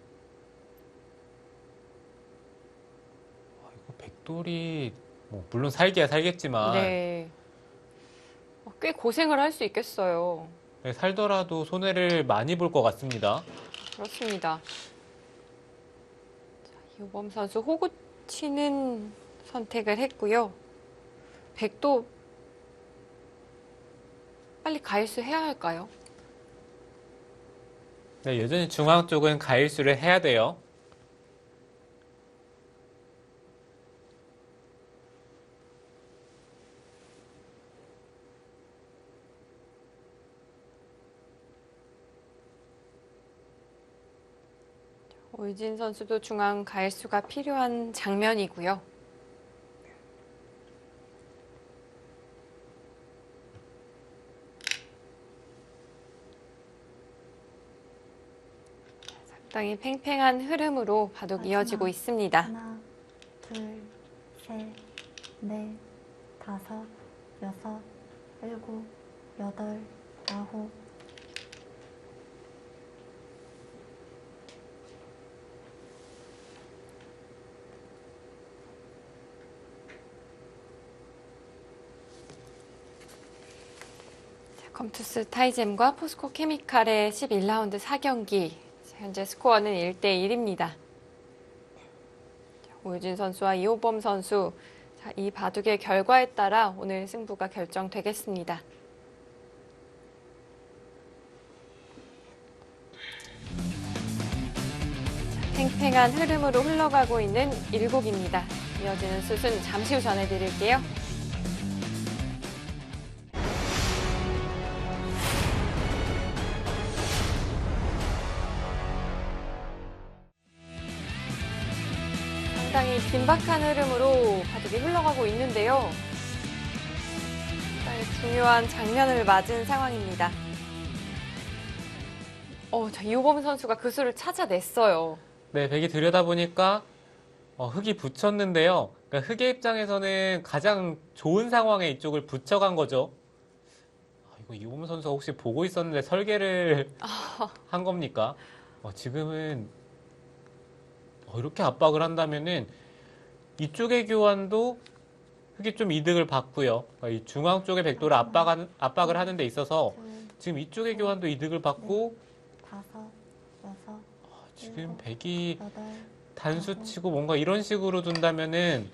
이거 백돌이 뭐 물론 살기야 살겠지만 네. 꽤 고생을 할 수 있겠어요. 살더라도 손해를 많이 볼 것 같습니다. 그렇습니다. 자, 이호범 선수 호구 치는 선택을 했고요. 백도 빨리 가일수 해야 할까요? 네, 여전히 중앙 쪽은 가일수를 해야 돼요. 오유진 선수도 중앙 가일수가 필요한 장면이고요. 상당히 팽팽한 흐름으로 바둑 이어지고 있습니다. 하나, 둘, 셋, 넷, 다섯, 여섯, 일곱, 여덟, 아홉. 컴투스 타이젬과 포스코 케미칼의 11라운드 4경기. 현재 스코어는 1대1입니다. 오유진 선수와 이호범 선수. 자, 이 바둑의 결과에 따라 오늘 승부가 결정되겠습니다. 팽팽한 흐름으로 흘러가고 있는 1국입니다. 이어지는 슛은 잠시 후 전해드릴게요. 상당히 긴박한 흐름으로 바둑이 흘러가고 있는데요. 상당히 중요한 장면을 맞은 상황입니다. 자, 이호범 선수가 그 수를 찾아냈어요. 네, 백이 들여다보니까 흙이 붙였는데요. 그러니까 흙의 입장에서는 가장 좋은 상황에 이쪽을 붙여간 거죠. 이거 이호범 선수가 혹시 보고 있었는데 설계를 한 겁니까? 지금은 이렇게 압박을 한다면은 이쪽의 교환도 흙이 좀 이득을 받고요. 그러니까 이 중앙 쪽의 백도를 압박을 하는 데 있어서 지금 이쪽의 교환도 이득을 받고 다섯, 여섯, 지금 백이 여덟, 단수 치고 뭔가 이런 식으로 둔다면은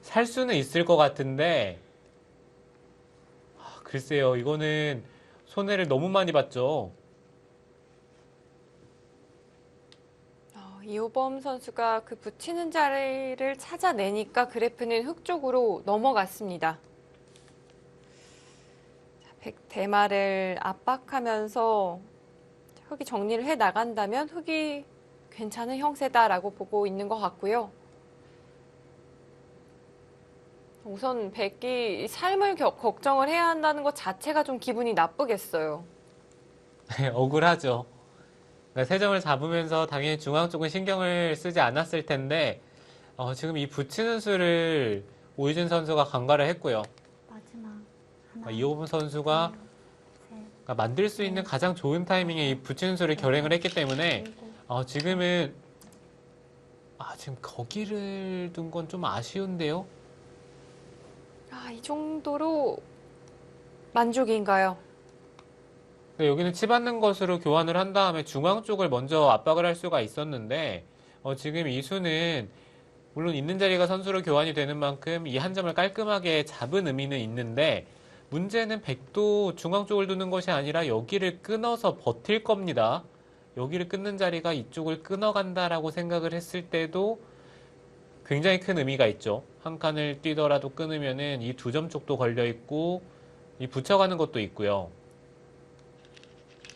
살 수는 있을 것 같은데 글쎄요, 이거는 손해를 너무 많이 봤죠. 이호범 선수가 그 붙이는 자리를 찾아내니까 그래프는 흙 쪽으로 넘어갔습니다. 백 대마를 압박하면서 흙이 정리를 해 나간다면 흙이 괜찮은 형세다라고 보고 있는 것 같고요. 우선 백이 삶을 걱정을 해야 한다는 것 자체가 좀 기분이 나쁘겠어요. 네, 억울하죠. 그러니까 세 점을 잡으면서 당연히 중앙 쪽은 신경을 쓰지 않았을 텐데 지금 이 붙이는 수를 오유진 선수가 간과를 했고요. 마지막 하나, 이호범 선수가 셋, 그러니까 만들 수 있는 가장 좋은 타이밍에 이 붙이는 수를 결행을 했기 때문에 일곱. 지금은 지금 거기를 둔 건 좀 아쉬운데요. 이 정도로 만족인가요? 네, 여기는 치받는 것으로 교환을 한 다음에 중앙 쪽을 먼저 압박을 할 수가 있었는데 지금 이 수는 물론 있는 자리가 선수로 교환이 되는 만큼 이 한 점을 깔끔하게 잡은 의미는 있는데 문제는 백도 중앙 쪽을 두는 것이 아니라 여기를 끊어서 버틸 겁니다. 여기를 끊는 자리가 이쪽을 끊어간다라고 생각을 했을 때도 굉장히 큰 의미가 있죠. 한 칸을 뛰더라도 끊으면은 이 두 점 쪽도 걸려 있고 이 붙여가는 것도 있고요.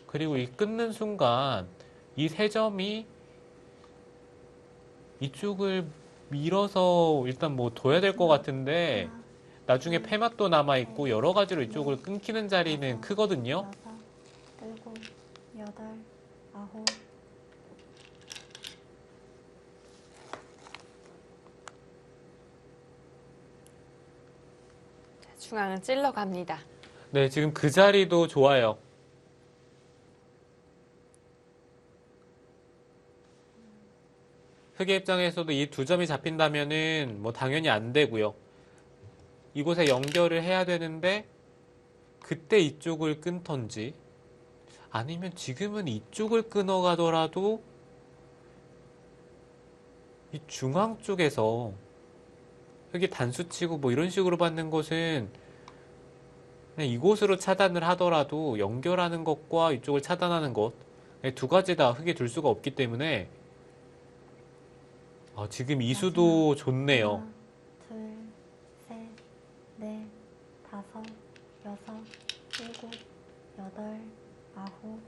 그리고 이 끊는 순간 이 세 점이 이쪽을 밀어서 일단 뭐 둬야 될 것 같은데 나중에 패맛도 남아있고 여러 가지로 이쪽을 끊기는 자리는 크거든요. 여섯, 일곱, 여덟, 아홉. 중앙은 찔러 갑니다. 네, 지금 그 자리도 좋아요. 흑의 입장에서도 이 두 점이 잡힌다면은 뭐 당연히 안 되고요. 이곳에 연결을 해야 되는데 그때 이쪽을 끊던지 아니면 지금은 이쪽을 끊어가더라도 이 중앙 쪽에서 흑이 단수 치고 뭐 이런 식으로 받는 것은 그냥 이곳으로 차단을 하더라도 연결하는 것과 이쪽을 차단하는 것, 두 가지 다 흙에 둘 수가 없기 때문에 지금 이 수도 좋네요. 하나, 둘, 셋, 넷, 다섯, 여섯, 일곱, 여덟, 아홉.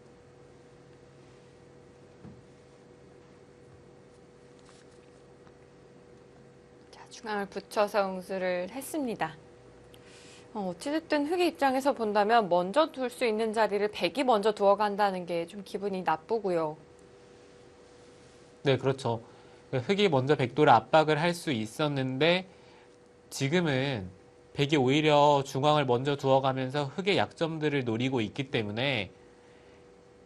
자, 중앙을 붙여서 응수를 했습니다. 어찌됐든 흑의 입장에서 본다면 먼저 둘 수 있는 자리를 백이 먼저 두어간다는 게 좀 기분이 나쁘고요. 네, 그렇죠. 흑이 먼저 백도를 압박을 할 수 있었는데 지금은 백이 오히려 중앙을 먼저 두어가면서 흑의 약점들을 노리고 있기 때문에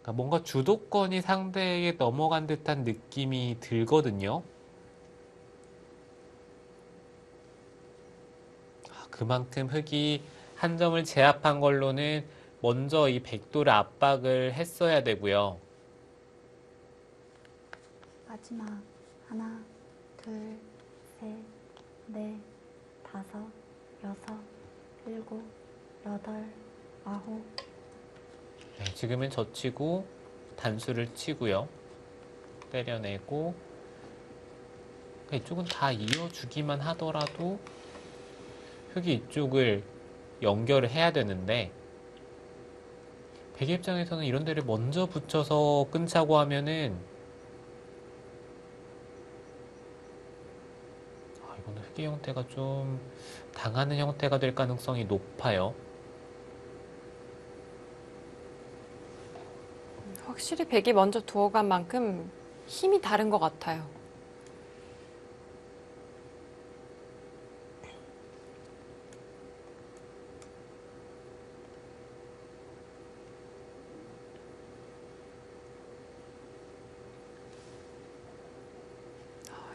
그러니까 뭔가 주도권이 상대에게 넘어간 듯한 느낌이 들거든요. 그만큼 흑이 한 점을 제압한 걸로는 먼저 이 백도를 압박을 했어야 되고요. 마지막 하나, 둘, 셋, 넷, 다섯, 여섯, 일곱, 여덟, 아홉. 네, 지금은 젖히고 단수를 치고요. 때려내고 이쪽은 다 이어주기만 하더라도 흑이 이쪽을 연결을 해야 되는데 백의 입장에서는 이런 데를 먼저 붙여서 끊자고 하면은 이거는 흑의 형태가 좀 당하는 형태가 될 가능성이 높아요. 확실히 백이 먼저 두어간 만큼 힘이 다른 것 같아요.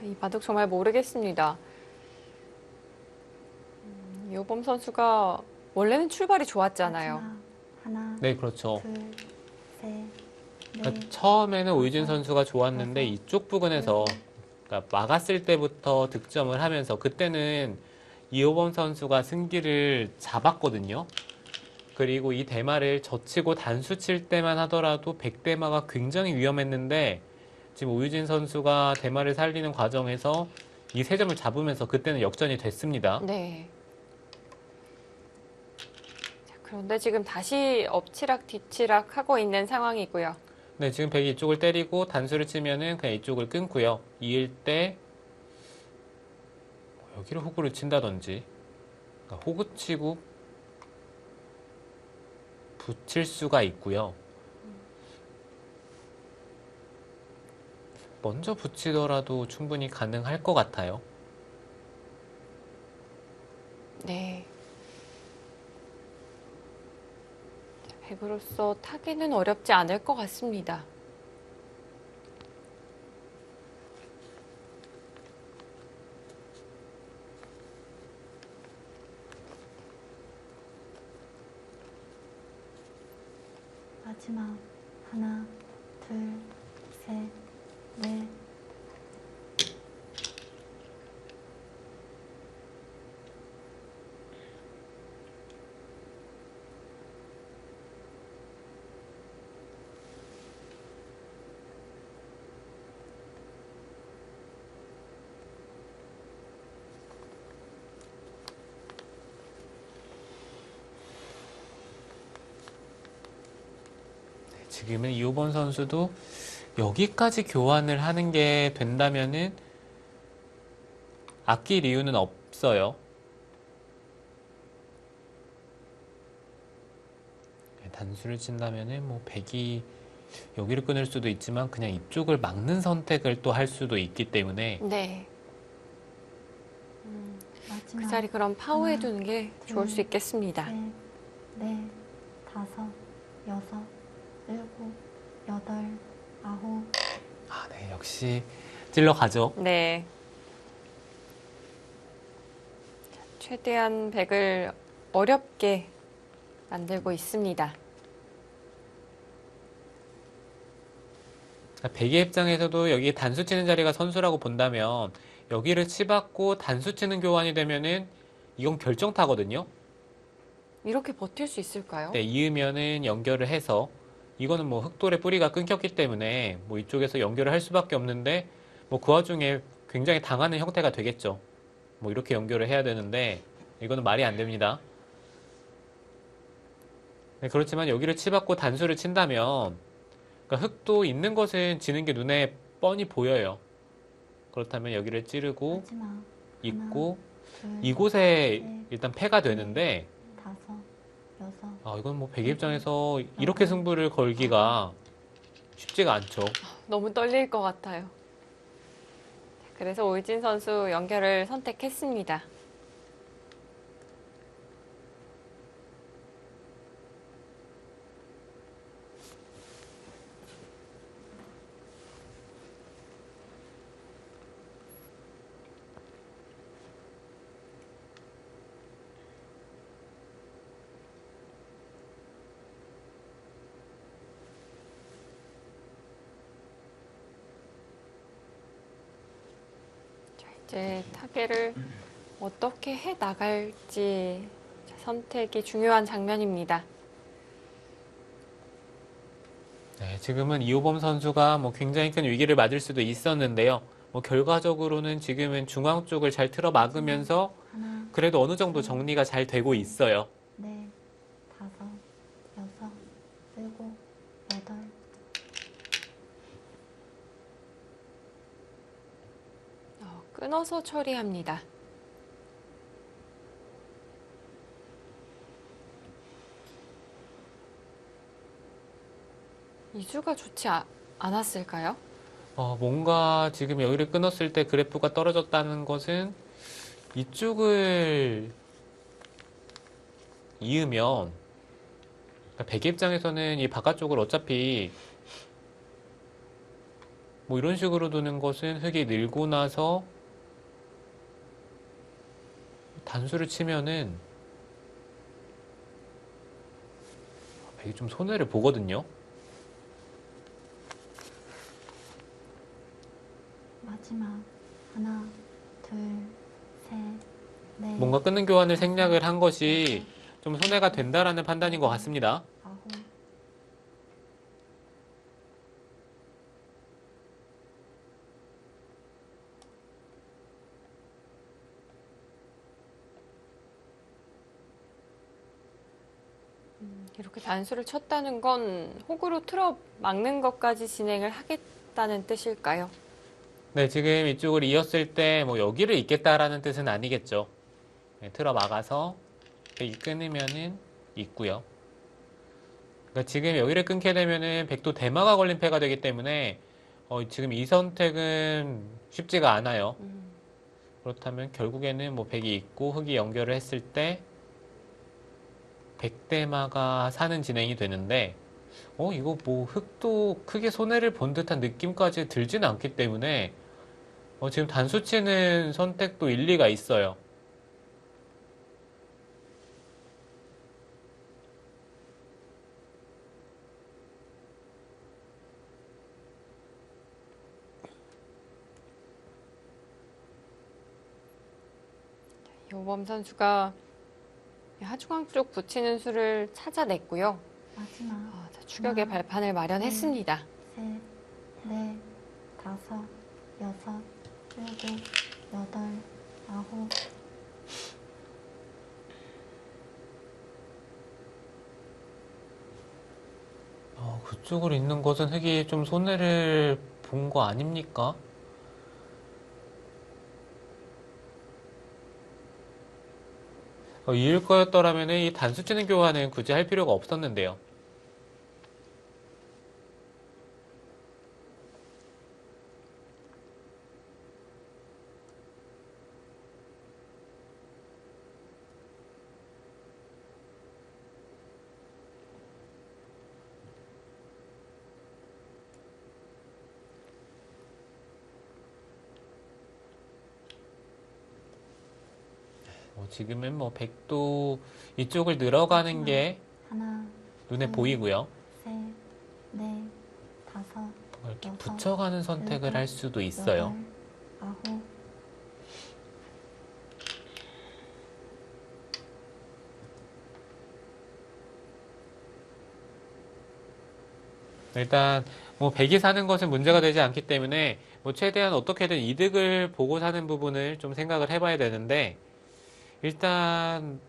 이 바둑 정말 모르겠습니다. 이호범 선수가 원래는 출발이 좋았잖아요. 마지막 하나, 네, 그렇죠. 둘, 셋, 그러니까 넷, 처음에는 오유진 선수가 좋았는데 이쪽 부근에서 그러니까 막았을 때부터 득점을 하면서 그때는 이호범 선수가 승기를 잡았거든요. 그리고 이 대마를 젖히고 단수 칠 때만 하더라도 백대마가 굉장히 위험했는데 지금 오유진 선수가 대마를 살리는 과정에서 이 세 점을 잡으면서 그때는 역전이 됐습니다. 네. 자, 그런데 지금 다시 엎치락 뒤치락 하고 있는 상황이고요. 네, 지금 백이 이쪽을 때리고 단수를 치면은 그냥 이쪽을 끊고요. 이을 때 여기를 호구를 친다든지 그러니까 호구 치고 붙일 수가 있고요. 먼저 붙이더라도 충분히 가능할 것 같아요. 네. 백으로서 타기는 어렵지 않을 것 같습니다. 마지막 하나, 둘, 셋, 넷. 지금은 이호번 선수도 여기까지 교환을 하는 게 된다면은 아낄 이유는 없어요. 단수를 친다면은 뭐 백이 여기를 끊을 수도 있지만 그냥 이쪽을 막는 선택을 또 할 수도 있기 때문에 네. 그 마지막 자리 그럼 파워해 하나, 두는 게 좋을 수 있겠습니다. 셋, 넷, 다섯, 여섯, 일곱, 여덟, 아홉. 네, 역시 찔러 가죠. 네. 자, 최대한 백을 어렵게 만들고 있습니다. 백의 입장에서도 여기 단수 치는 자리가 선수라고 본다면 여기를 치받고 단수 치는 교환이 되면은 이건 결정타거든요. 이렇게 버틸 수 있을까요? 네, 이으면은 연결을 해서 이거는 뭐 흑돌의 뿌리가 끊겼기 때문에 뭐 이쪽에서 연결을 할 수밖에 없는데 뭐 그 와중에 굉장히 당하는 형태가 되겠죠. 뭐 이렇게 연결을 해야 되는데 이거는 말이 안 됩니다. 네, 그렇지만 여기를 치받고 단수를 친다면 그러니까 흑도 있는 것은 지는 게 눈에 뻔히 보여요. 그렇다면 여기를 찌르고 마지막 있고 둘, 이곳에 셋, 일단 패가 되는데 다섯, 여섯, 이건 뭐 백의 입장에서 이렇게 승부를 걸기가 쉽지가 않죠. 너무 떨릴 것 같아요. 그래서 오이진 선수 연결을 선택했습니다. 이제 타개를 어떻게 해 나갈지 선택이 중요한 장면입니다. 네, 지금은 이호범 선수가 뭐 굉장히 큰 위기를 맞을 수도 있었는데요. 뭐 결과적으로는 지금은 중앙 쪽을 잘 틀어 막으면서 하나, 그래도 어느 정도 정리가 잘 되고 있어요. 넷, 다섯, 여섯, 일곱, 여덟. 끊어서 처리합니다. 이수가 좋지 않았을까요? 뭔가 지금 여기를 끊었을 때 그래프가 떨어졌다는 것은 이쪽을 이으면 그러니까 백의 입장에서는 이 바깥쪽을 어차피 뭐 이런 식으로 두는 것은 흙이 늘고 나서 단수를 치면은 백이 좀 손해를 보거든요. 마지막 하나, 둘, 셋, 넷, 뭔가 끊는 교환을 생략을 한 것이 좀 손해가 된다라는 판단인 것 같습니다. 아홉. 이렇게 단수를 쳤다는 건 호구로 틀어 막는 것까지 진행을 하겠다는 뜻일까요? 네, 지금 이쪽을 이었을 때 뭐 여기를 잇겠다라는 뜻은 아니겠죠. 네, 틀어 막아서 백이 끊으면은 있고요. 그러니까 지금 여기를 끊게 되면은 백도 대마가 걸린 패가 되기 때문에 지금 이 선택은 쉽지가 않아요. 그렇다면 결국에는 뭐 백이 있고 흑이 연결을 했을 때 백대마가 사는 진행이 되는데 이거 뭐 흑도 크게 손해를 본 듯한 느낌까지 들지는 않기 때문에 지금 단수 치는 선택도 일리가 있어요. 이호범 선수가 하중앙 쪽 붙이는 수를 찾아냈고요. 마지막 자, 추격의 발판을 마련했습니다. 셋, 넷, 다섯, 여섯, 일곱, 여덟, 아홉. 그쪽으로 있는 것은 흑이 좀 손해를 본 거 아닙니까? 이을 거였더라면 이 단수 치는 교환은 굳이 할 필요가 없었는데요. 지금은 뭐 백도 이쪽을 늘어가는 게 하나, 눈에 보이고요. 셋, 넷, 다섯, 이렇게 여섯, 붙여가는 선택을 할 수도 있어요. 여덟, 아홉. 일단 뭐 백이 사는 것은 문제가 되지 않기 때문에 뭐 최대한 어떻게든 이득을 보고 사는 부분을 좀 생각을 해봐야 되는데 일단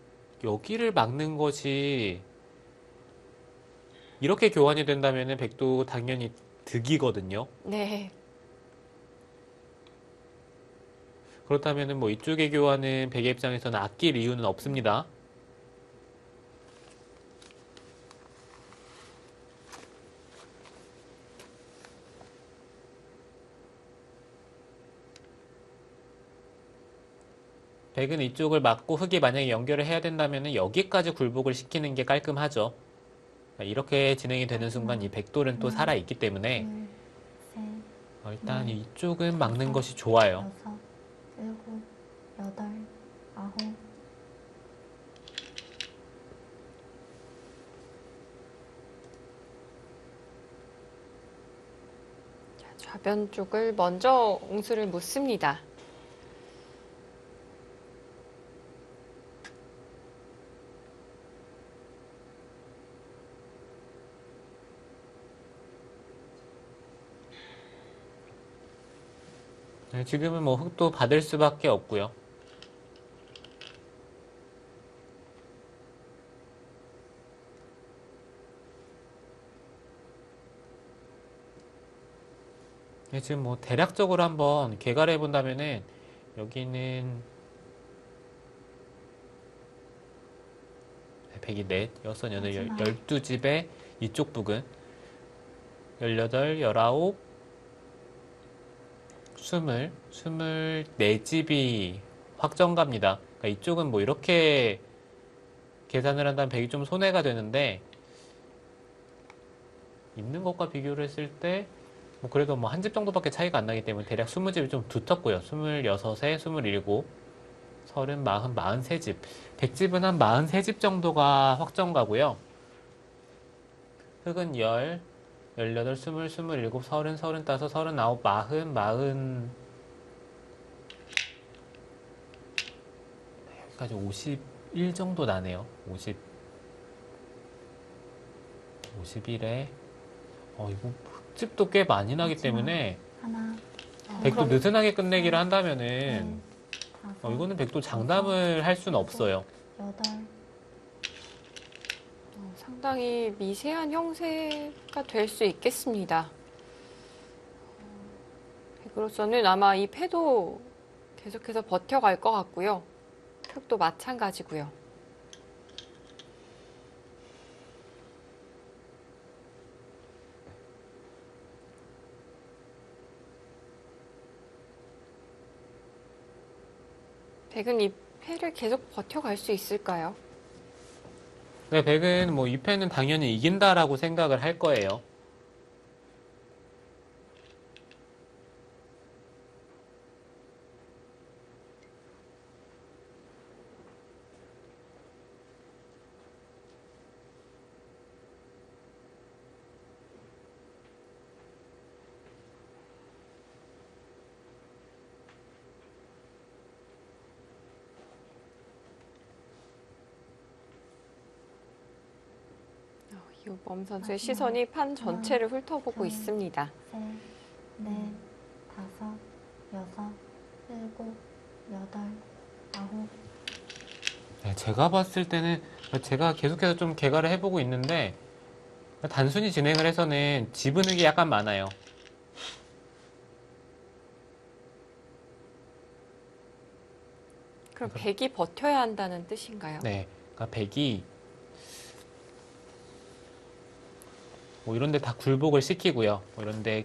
여기를 막는 것이 이렇게 교환이 된다면은 백도 당연히 득이거든요. 네. 그렇다면은 뭐 이쪽의 교환은 백의 입장에서는 아낄 이유는 없습니다. 백은 이쪽을 막고 흑이 만약에 연결을 해야 된다면은 여기까지 굴복을 시키는 게 깔끔하죠. 이렇게 진행이 되는 순간 이 백돌은 또 살아있기 때문에 둘, 셋, 일단 이쪽은 막는 것이 좋아요. 여섯, 일곱, 여덟, 아홉. 좌변 쪽을 먼저 옹수를 묻습니다. 지금은 뭐 흑도 받을 수밖에 없고요. 지금 뭐 대략적으로 한번 개괄해 본다면은 여기는 백이 넷, 여섯, 여덟, 마지막. 12집에 이쪽 북은 18, 19, 20, 24집이 확정 갑니다. 그러니까 이쪽은 뭐 이렇게 계산을 한다면 백이 좀 손해가 되는데 있는 것과 비교를 했을 때 뭐 그래도 뭐 한 집 정도밖에 차이가 안 나기 때문에 대략 20집이 좀 두텁고요. 26에 27, 30, 40, 43집. 100집은 한 43집 정도가 확정 가고요. 흑은 10, 18, 20, 27, 30, 35, 39, 40, 여기까지 51 정도 나네요. 51에 이거 흑집도 꽤 많이 나기 마지막. 때문에 하나, 백도 그럼- 느슨하게 끝내기를 한다면은 다섯, 이거는 백도 장담을 할 수는 없어요. 여덟, 상당히 미세한 형세가 될 수 있겠습니다. 백으로서는 아마 이 패도 계속해서 버텨갈 것 같고요. 흑도 마찬가지고요. 백은 이 패를 계속 버텨갈 수 있을까요? 네, 백은 뭐 이 패는 당연히 이긴다라고 생각을 할 거예요. 이우범 선수의 마지막. 시선이 판 전체를 훑어보고 둘. 있습니다. 셋, 넷, 다섯, 여섯, 일곱, 여덟, 아홉. 네, 제가 봤을 때는 제가 계속해서 좀 개괄을 해보고 있는데 단순히 진행을 해서는 지분흙이 약간 많아요. 그럼 백이 버텨야 한다는 뜻인가요? 네, 그러니까 백이 뭐 이런데 다 굴복을 시키고요. 뭐 이런데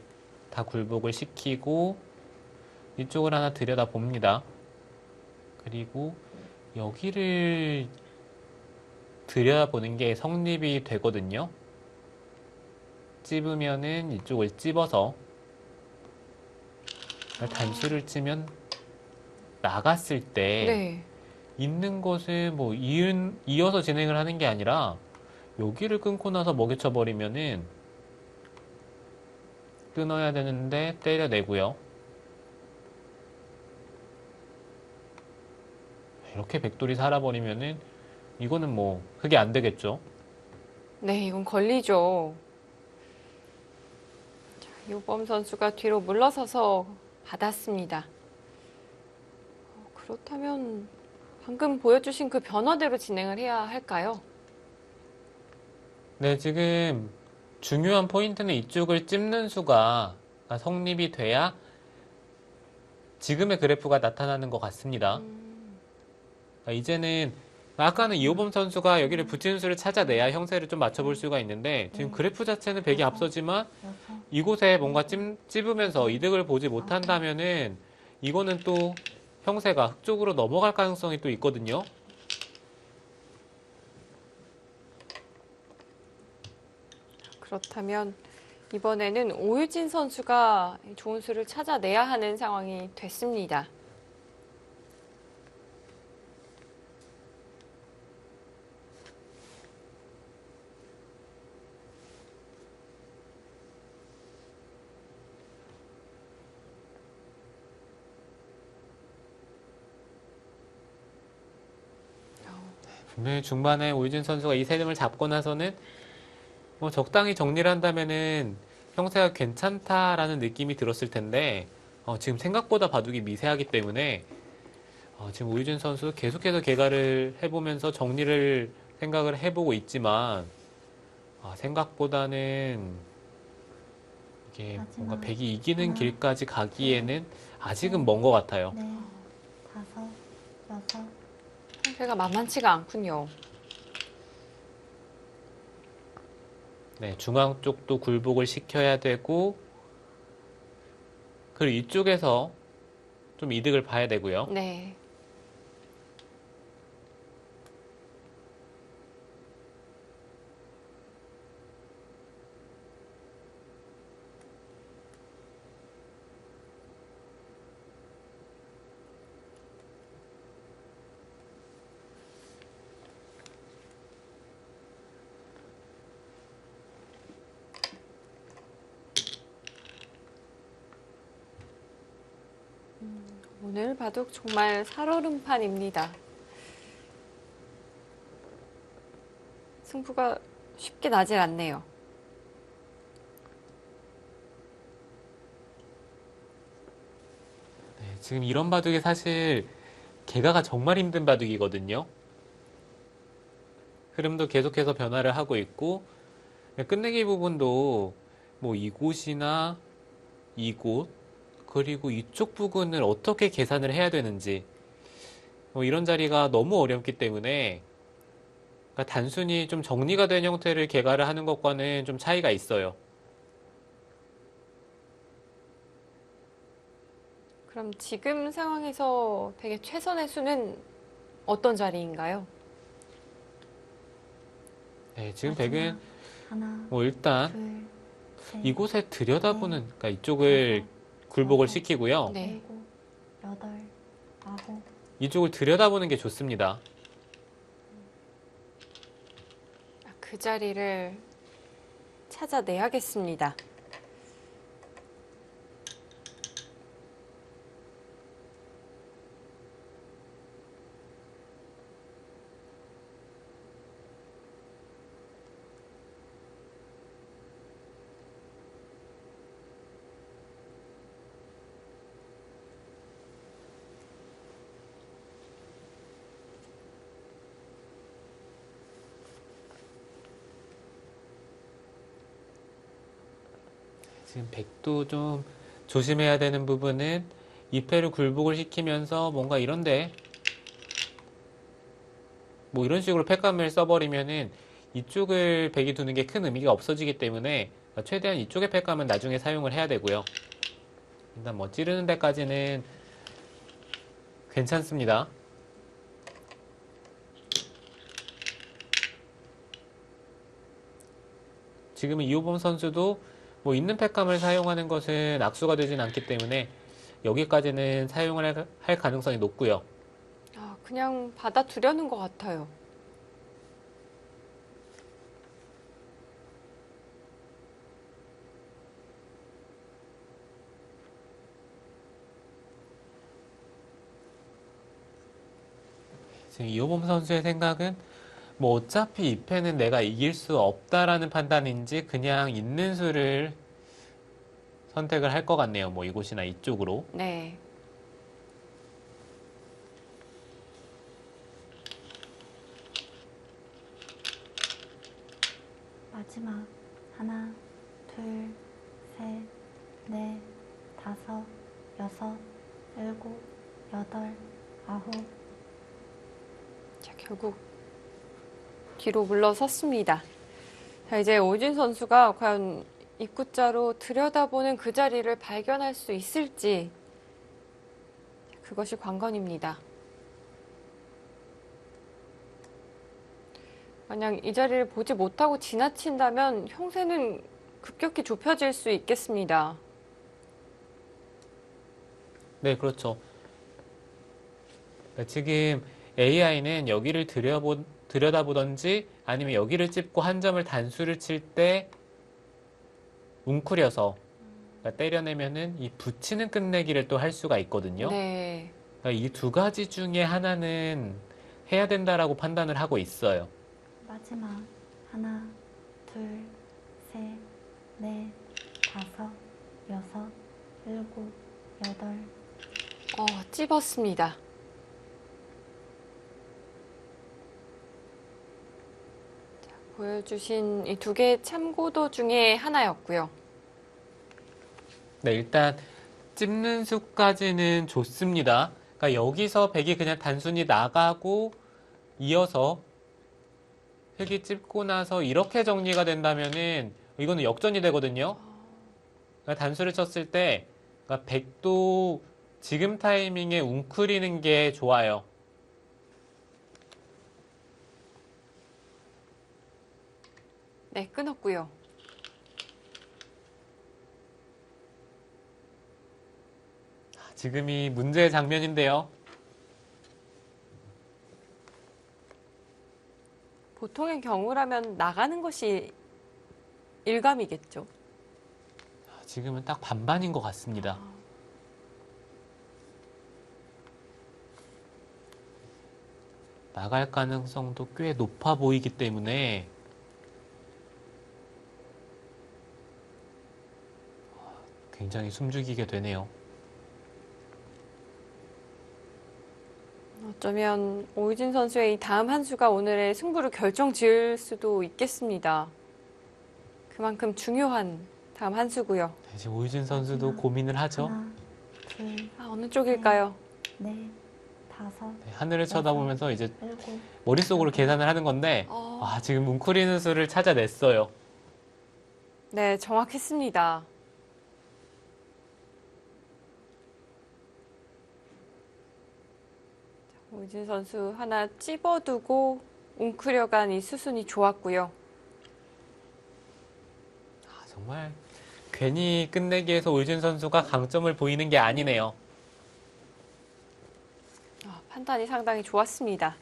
다 굴복을 시키고 이쪽을 하나 들여다 봅니다. 그리고 여기를 들여다보는 게 성립이 되거든요. 찝으면은 이쪽을 찝어서 단수를 치면 나갔을 때 네. 있는 것은 뭐 이어서 진행을 하는 게 아니라 여기를 끊고 나서 먹여쳐 버리면은 끊어야 되는데 때려내고요. 이렇게 백돌이 살아버리면은 이거는 뭐 그게 안 되겠죠. 네, 이건 걸리죠. 이호범 선수가 뒤로 물러서서 받았습니다. 그렇다면 방금 보여주신 그 변화대로 진행을 해야 할까요? 네, 지금 중요한 포인트는 이쪽을 찝는 수가 성립이 돼야 지금의 그래프가 나타나는 것 같습니다. 이제는 아까는 이호범 선수가 여기를 붙이는 수를 찾아내야 형세를 좀 맞춰볼 수가 있는데 지금 그래프 자체는 100이 앞서지만 여섯, 이곳에 뭔가 찝으면서 이득을 보지 못한다면은 이거는 또 형세가 흑 쪽으로 넘어갈 가능성이 또 있거든요. 그렇다면 이번에는 오유진 선수가 좋은 수를 찾아내야 하는 상황이 됐습니다. 분명히 중반에 오유진 선수가 이 세점을 잡고 나서는 뭐 적당히 정리를 한다면은 형세가 괜찮다라는 느낌이 들었을 텐데 지금 생각보다 바둑이 미세하기 때문에 지금 오유진 선수 계속해서 개가를 해보면서 정리를 생각을 해보고 있지만 생각보다는 이게 뭔가 백이 이기는 길까지 가기에는 아직은 먼 것 같아요. 넷, 다섯, 여섯, 형태가 만만치가 않군요. 네, 중앙 쪽도 굴복을 시켜야 되고 그리고 이쪽에서 좀 이득을 봐야 되고요. 네. 오늘 바둑 정말 살얼음판입니다. 승부가 쉽게 나질 않네요. 네, 지금 이런 바둑이 사실 개가가 정말 힘든 바둑이거든요. 흐름도 계속해서 변화를 하고 있고 끝내기 부분도 뭐 이곳이나 이곳 그리고 이쪽 부분을 어떻게 계산을 해야 되는지 뭐 이런 자리가 너무 어렵기 때문에 그러니까 단순히 좀 정리가 된 형태를 개가를 하는 것과는 좀 차이가 있어요. 그럼 지금 상황에서 백의 최선의 수는 어떤 자리인가요? 네, 지금 백은 하나, 뭐 일단 둘, 셋, 이곳에 들여다보는 그러니까 이쪽을 굴복을 시키고요. 네. 일곱, 여덟, 아홉, 이쪽을 들여다보는 게 좋습니다. 그 자리를 찾아내야겠습니다. 지금 백도 좀 조심해야 되는 부분은 2패를 굴복을 시키면서 뭔가 이런데 뭐 이런 식으로 팩감을 써버리면은 이쪽을 백이 두는 게 큰 의미가 없어지기 때문에 최대한 이쪽의 팩감은 나중에 사용을 해야 되고요. 일단 뭐 찌르는 데까지는 괜찮습니다. 지금은 이호범 선수도 뭐 있는 팩감을 사용하는 것은 악수가 되진 않기 때문에 여기까지는 사용을 할 가능성이 높고요. 그냥 받아두려는 것 같아요. 지금 이호범 선수의 생각은 뭐 어차피 이 패는 내가 이길 수 없다라는 판단인지 그냥 있는 수를 선택을 할 것 같네요. 뭐 이곳이나 이쪽으로. 네. 마지막 하나, 둘, 셋, 넷, 다섯, 여섯, 일곱, 여덟, 아홉. 자, 결국 뒤로 물러섰습니다. 자, 이제 오진 선수가 과연 입구자로 들여다보는 그 자리를 발견할 수 있을지 그것이 관건입니다. 만약 이 자리를 보지 못하고 지나친다면 형세는 급격히 좁혀질 수 있겠습니다. 네, 그렇죠. 지금 AI는 여기를 들여다보던지 아니면 여기를 찝고 한 점을 단수를 칠 때 웅크려서 때려내면은 이 붙이는 끝내기를 또 할 수가 있거든요. 네. 이 두 가지 중에 하나는 해야 된다라고 판단을 하고 있어요. 마지막 하나, 둘, 셋, 넷, 다섯, 여섯, 일곱, 여덟. 찝었습니다. 자, 보여주신 이 두 개의 참고도 중에 하나였고요. 네, 일단 찝는 수까지는 좋습니다. 그러니까 여기서 백이 그냥 단순히 나가고 이어서 흑이 찝고 나서 이렇게 정리가 된다면은 이거는 역전이 되거든요. 그러니까 단수를 쳤을 때 그러니까 백도 지금 타이밍에 웅크리는 게 좋아요. 네, 끊었고요. 지금이 문제의 장면인데요. 보통의 경우라면 나가는 것이 일감이겠죠. 지금은 딱 반반인 것 같습니다. 나갈 가능성도 꽤 높아 보이기 때문에 굉장히 숨죽이게 되네요. 어쩌면 오유진 선수의 이 다음 한 수가 오늘의 승부를 결정지을 수도 있겠습니다. 그만큼 중요한 다음 한 수고요. 네, 지금 오유진 선수도 고민을 하죠. 하나, 둘, 어느 쪽일까요? 넷, 다섯, 네, 하늘을 쳐다보면서 이제 일곱. 머릿속으로 계산을 하는 건데 지금 뭉클이는 수를 찾아냈어요. 네, 정확했습니다. 오유진 선수 하나 찝어두고 웅크려간 이 수순이 좋았고요. 정말 괜히 끝내기에서 오유진 선수가 강점을 보이는 게 아니네요. 판단이 상당히 좋았습니다.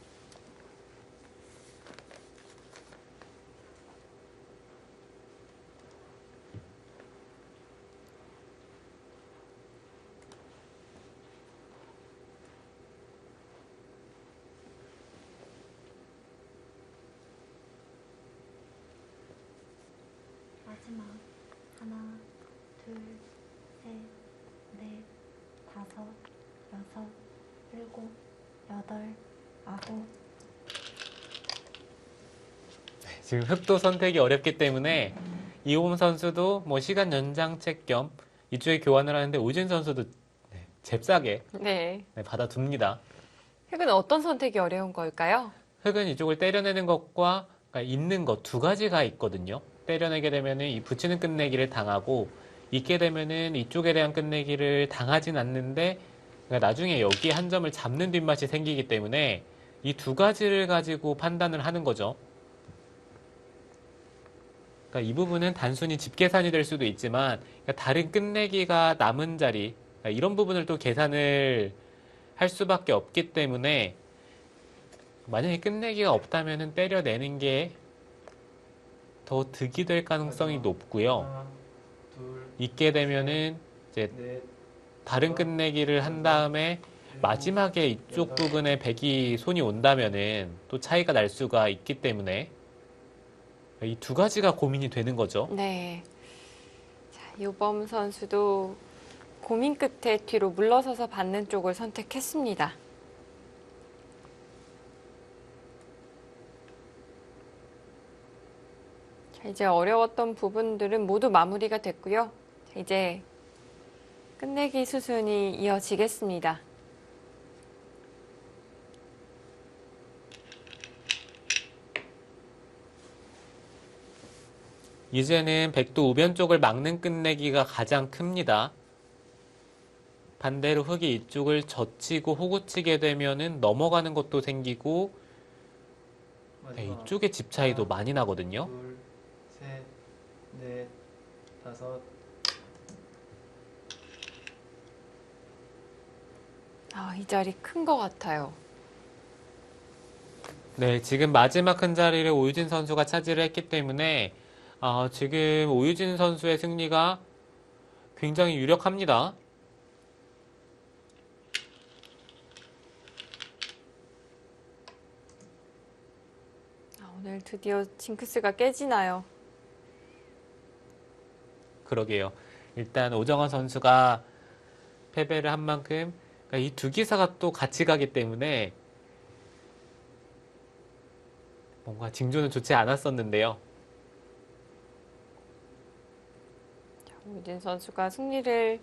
마지막 하나, 둘, 셋, 넷, 다섯, 여섯, 일곱, 여덟, 아홉. 지금 흑도 선택이 어렵기 때문에 이호범 선수도 뭐 시간 연장책 겸 이쪽에 교환을 하는데 오유진 선수도 잽싸게 네. 받아둡니다. 흑은 어떤 선택이 어려운 걸까요? 흑은 이쪽을 때려내는 것과 그러니까 있는 것 두 가지가 있거든요. 때려내게 되면은 이 붙이는 끝내기를 당하고 있게 되면은 이쪽에 대한 끝내기를 당하진 않는데 그러니까 나중에 여기 한 점을 잡는 뒷맛이 생기기 때문에 이 두 가지를 가지고 판단을 하는 거죠. 그러니까 이 부분은 단순히 집 계산이 될 수도 있지만 그러니까 다른 끝내기가 남은 자리 그러니까 이런 부분을 또 계산을 할 수밖에 없기 때문에 만약에 끝내기가 없다면은 때려내는 게 더 득이 될 가능성이 높고요. 하나, 둘, 있게 되면은 이제 넷, 다른 끝내기를 한 다음에 마지막에 이쪽 부분에 백이 손이 온다면은 또 차이가 날 수가 있기 때문에 이 두 가지가 고민이 되는 거죠. 네. 자, 유범 선수도 고민 끝에 뒤로 물러서서 받는 쪽을 선택했습니다. 자, 이제 어려웠던 부분들은 모두 마무리가 됐고요. 자, 이제 끝내기 수순이 이어지겠습니다. 이제는 백도 우변 쪽을 막는 끝내기가 가장 큽니다. 반대로 흙이 이쪽을 젖히고 호구치게 되면은 넘어가는 것도 생기고 네, 마지막 이쪽에 집 차이도 하나, 많이 나거든요. 둘, 셋, 넷, 다섯. 이 자리 큰 것 같아요. 네, 지금 마지막 큰 자리를 오유진 선수가 차지를 했기 때문에 지금 오유진 선수의 승리가 굉장히 유력합니다. 오늘 드디어 징크스가 깨지나요? 그러게요. 일단 오정환 선수가 패배를 한 만큼 이 두 기사가 또 같이 가기 때문에 뭔가 징조는 좋지 않았었는데요. 오유진 선수가 승리를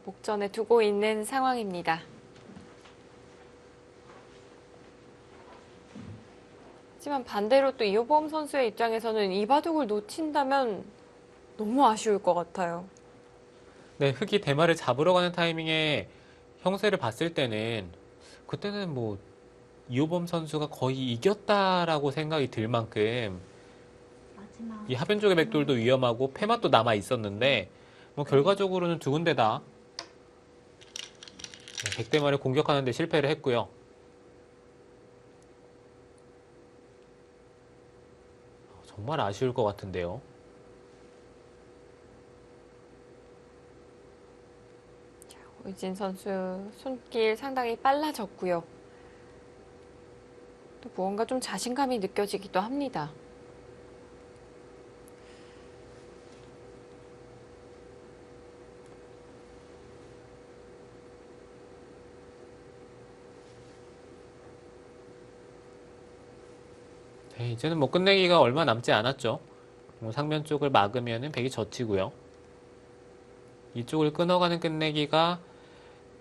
목전에 두고 있는 상황입니다. 하지만 반대로 또 이호범 선수의 입장에서는 이 바둑을 놓친다면 너무 아쉬울 것 같아요. 네, 흑이 대마를 잡으러 가는 타이밍에 형세를 봤을 때는 그때는 뭐 이호범 선수가 거의 이겼다라고 생각이 들 만큼 마지막 이 하변 쪽의 백돌도 위험하고 패맛도 남아 있었는데 뭐 결과적으로는 두 군데 다 백대마를 공격하는데 실패를 했고요. 정말 아쉬울 것 같은데요. 오유진 선수 손길 상당히 빨라졌고요. 또 무언가 좀 자신감이 느껴지기도 합니다. 네, 이제는 뭐 끝내기가 얼마 남지 않았죠. 뭐 상면 쪽을 막으면은 백이 젖히고요. 이쪽을 끊어가는 끝내기가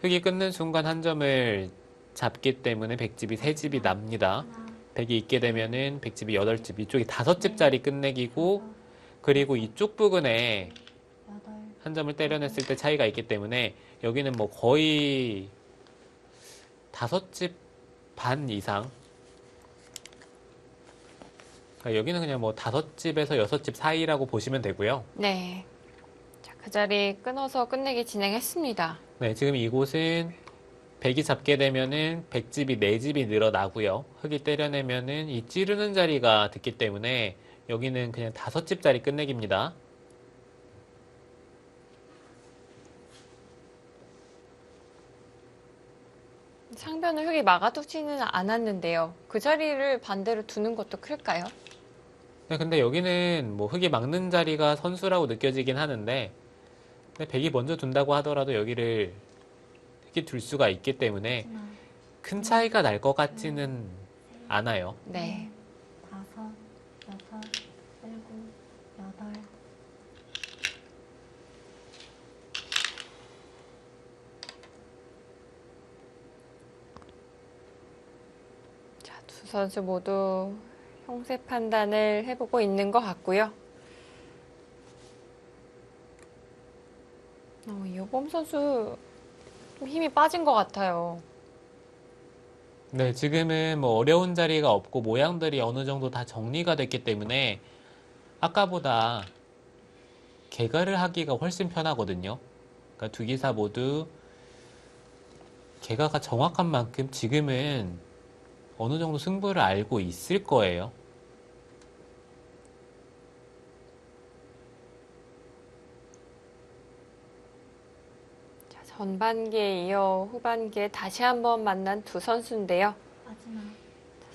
흑이 끊는 순간 한 점을 잡기 때문에 백집이 세 집이 납니다. 하나, 백이 있게 되면은 백집이 8집, 이쪽이 5집짜리 끝내기고 다섯, 그리고 이쪽 부근에 여덟, 한 점을 때려냈을 때 차이가 있기 때문에 여기는 뭐 거의 5집 반 이상. 그러니까 여기는 그냥 뭐 5집에서 6집 사이라고 보시면 되고요. 네. 자, 그 자리 끊어서 끝내기 진행했습니다. 네, 지금 이곳은 백이 잡게 되면은 백집이 4집이 늘어나고요. 흑이 때려내면은 이 찌르는 자리가 됐기 때문에 여기는 그냥 5집짜리 끝내기입니다. 상변을 흑이 막아두지는 않았는데요. 그 자리를 반대로 두는 것도 클까요? 네, 근데 여기는 뭐 흑이 막는 자리가 선수라고 느껴지긴 하는데 근데 백이 먼저 둔다고 하더라도 여기를 흑이 둘 수가 있기 때문에 마지막 큰 차이가 날 것 같지는 않아요. 네. 다섯, 여섯, 일곱, 여덟. 자, 두 선수 모두 형세 판단을 해보고 있는 것 같고요. 이호범 선수 좀 힘이 빠진 것 같아요. 네, 지금은 뭐 어려운 자리가 없고 모양들이 어느 정도 다 정리가 됐기 때문에 아까보다 개가를 하기가 훨씬 편하거든요. 그러니까 두 기사 모두 개가가 정확한 만큼 지금은 어느 정도 승부를 알고 있을 거예요. 자, 전반기에 이어 후반기에 다시 한번 만난 두 선수인데요. 마지막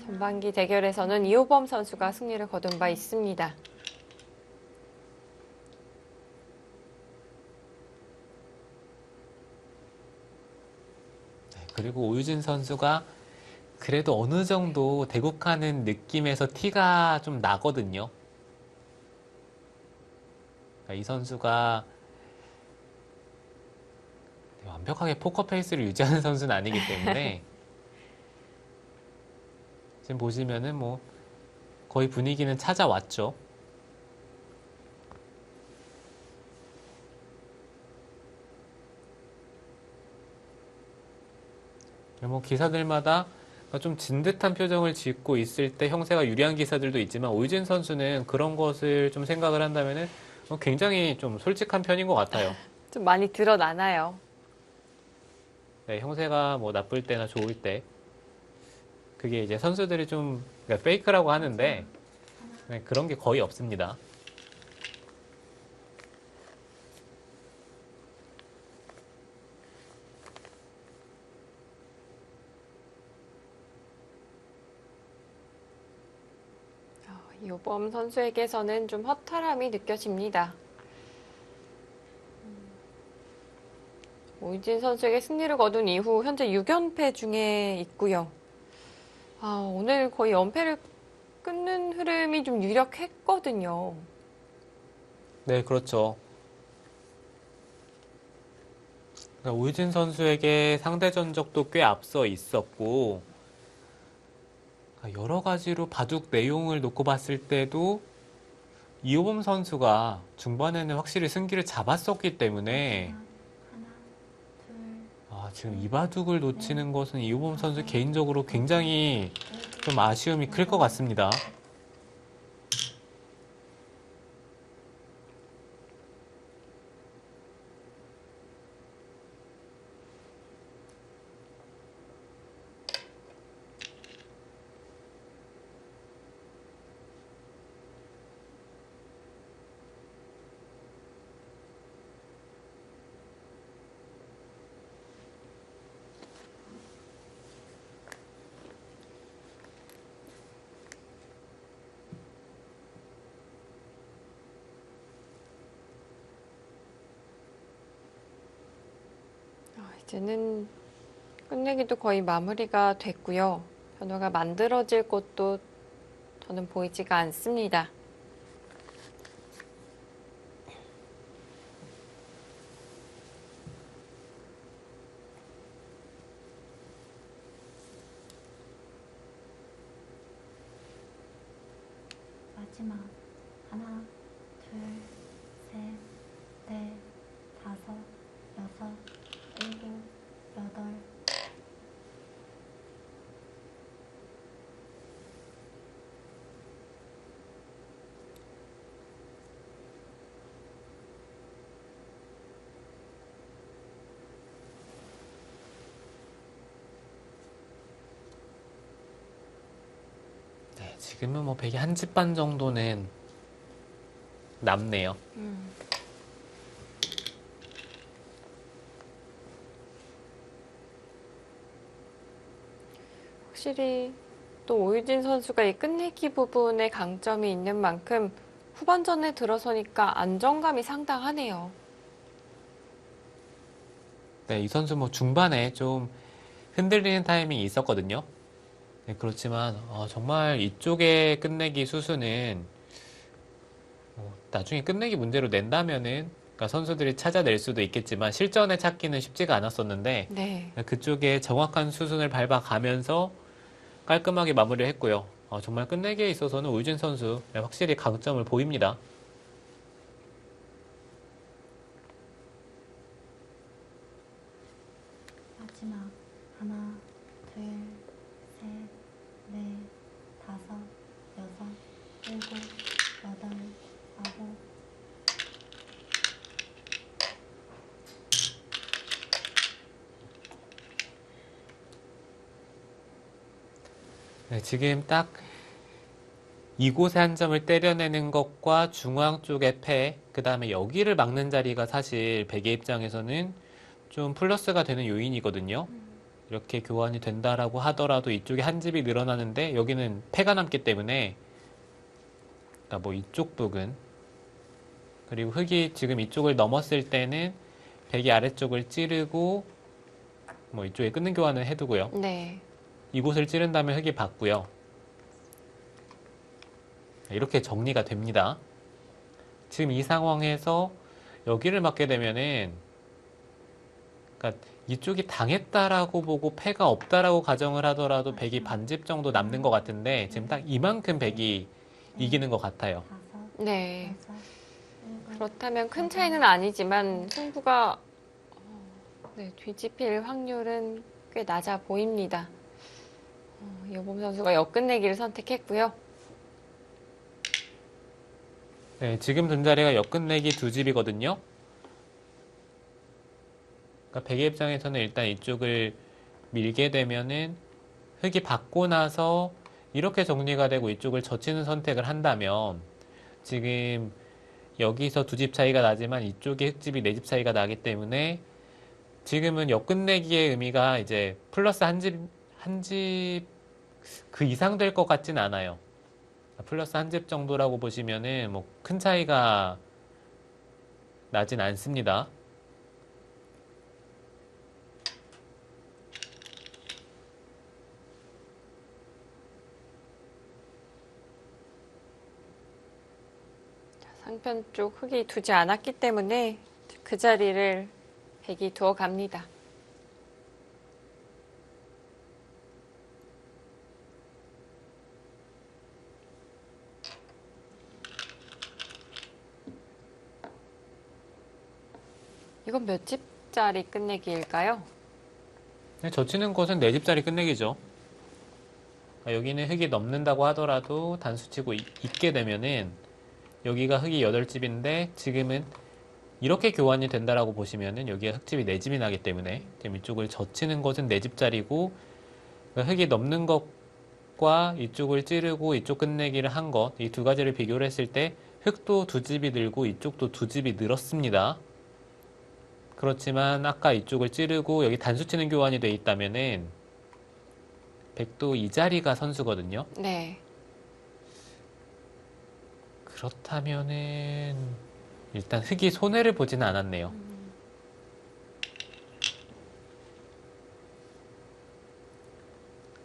전반기 대결에서는 이호범 선수가 승리를 거둔 바 있습니다. 그리고 오유진 선수가 그래도 어느 정도 대국하는 느낌에서 티가 좀 나거든요. 그러니까 이 선수가 완벽하게 포커 페이스를 유지하는 선수는 아니기 때문에 지금 보시면은 뭐 거의 분위기는 찾아왔죠. 뭐 기사들마다 좀 진듯한 표정을 짓고 있을 때 형세가 유리한 기사들도 있지만 오유진 선수는 그런 것을 좀 생각을 한다면은 굉장히 좀 솔직한 편인 것 같아요. 좀 많이 드러나나요? 네, 형세가 뭐 나쁠 때나 좋을 때 그게 이제 선수들이 좀 그러니까 페이크라고 하는데 네, 그런 게 거의 없습니다. 이호범 선수에게서는 좀 허탈함이 느껴집니다. 오유진 선수에게 승리를 거둔 이후 현재 6연패 중에 있고요. 오늘 거의 연패를 끊는 흐름이 좀 유력했거든요. 네, 그렇죠. 그러니까 오유진 선수에게 상대 전적도 꽤 앞서 있었고 여러 가지로 바둑 내용을 놓고 봤을 때도 이호범 선수가 중반에는 확실히 승기를 잡았었기 때문에 하나, 둘, 지금 이 바둑을 놓치는 것은 이호범 선수 개인적으로 굉장히 좀 아쉬움이 클 것 같습니다. 이제는 끝내기도 거의 마무리가 됐고요. 변화가 만들어질 것도 저는 보이지가 않습니다. 마지막. 하나, 둘, 셋, 넷, 다섯, 여섯, 일곱, 여덟. 네, 지금은 뭐 100이 한 집 반 정도는 남네요. 확실히 또 오유진 선수가 이 끝내기 부분에 강점이 있는 만큼 후반전에 들어서니까 안정감이 상당하네요. 네, 이 선수 뭐 중반에 좀 흔들리는 타이밍이 있었거든요. 네, 그렇지만 정말 이쪽의 끝내기 수수는 나중에 끝내기 문제로 낸다면은 그러니까 선수들이 찾아낼 수도 있겠지만 실전에 찾기는 쉽지가 않았었는데 네. 그쪽에 정확한 수순을 밟아가면서 깔끔하게 마무리를 했고요. 정말 끝내기에 있어서는 오유진 선수 확실히 강점을 보입니다. 마지막. 하나, 둘, 셋, 넷, 다섯, 여섯, 일곱, 여덟, 아홉. 네, 지금 딱 이곳에 한 점을 때려내는 것과 중앙 쪽의 패, 그 다음에 여기를 막는 자리가 사실 백의 입장에서는 좀 플러스가 되는 요인이거든요. 이렇게 교환이 된다라고 하더라도 이쪽에 한 집이 늘어나는데 여기는 패가 남기 때문에 그러니까 뭐 이쪽 부분 그리고 흙이 지금 이쪽을 넘었을 때는 백이 아래쪽을 찌르고 뭐 이쪽에 끊는 교환은 해두고요. 네. 이곳을 찌른 다음에 흙이 받고요. 이렇게 정리가 됩니다. 지금 이 상황에서 여기를 맞게 되면은, 그러니까 이쪽이 당했다라고 보고 패가 없다라고 가정을 하더라도 백이 반집 정도 남는 것 같은데 지금 딱 이만큼 백이 이기는 것 같아요. 다섯, 네. 여섯, 일곱, 그렇다면 큰 차이는 아니지만 승부가 네, 뒤집힐 확률은 꽤 낮아 보입니다. 이호범 선수가 역끝내기를 선택했고요. 네, 지금 둔 자리가 역끝내기 두 집이거든요. 그러니까 백의 입장에서는 일단 이쪽을 밀게 되면은 흙이 받고 나서 이렇게 정리가 되고 이쪽을 젖히는 선택을 한다면 지금 여기서 두 집 차이가 나지만 이쪽에 흙집이 네 집 차이가 나기 때문에 지금은 역끝내기의 의미가 이제 플러스 한 집 그 이상 될 것 같진 않아요. 플러스 한 집 정도라고 보시면은 뭐 큰 차이가 나진 않습니다. 상편 쪽 흙이 두지 않았기 때문에 그 자리를 백이 두어 갑니다. 이건 몇 집짜리 끝내기일까요? 젖히는 곳은 네 집짜리 끝내기죠. 여기는 흙이 넘는다고 하더라도 단수치고 있게 되면은 여기가 흙이 8집인데 지금은 이렇게 교환이 된다라고 보시면은 여기가 흙집이 4집이 나기 때문에 지금 이쪽을 젖히는 것은 4집짜리고 흙이 넘는 것과 이쪽을 찌르고 이쪽 끝내기를 한 것, 이 두 가지를 비교를 했을 때 흙도 2집이 늘고 이쪽도 2집이 늘었습니다. 그렇지만 아까 이쪽을 찌르고 여기 단수치는 교환이 돼 있다면은 백도 이 자리가 선수거든요. 네. 그렇다면은 일단 흙이 손해를 보지는 않았네요.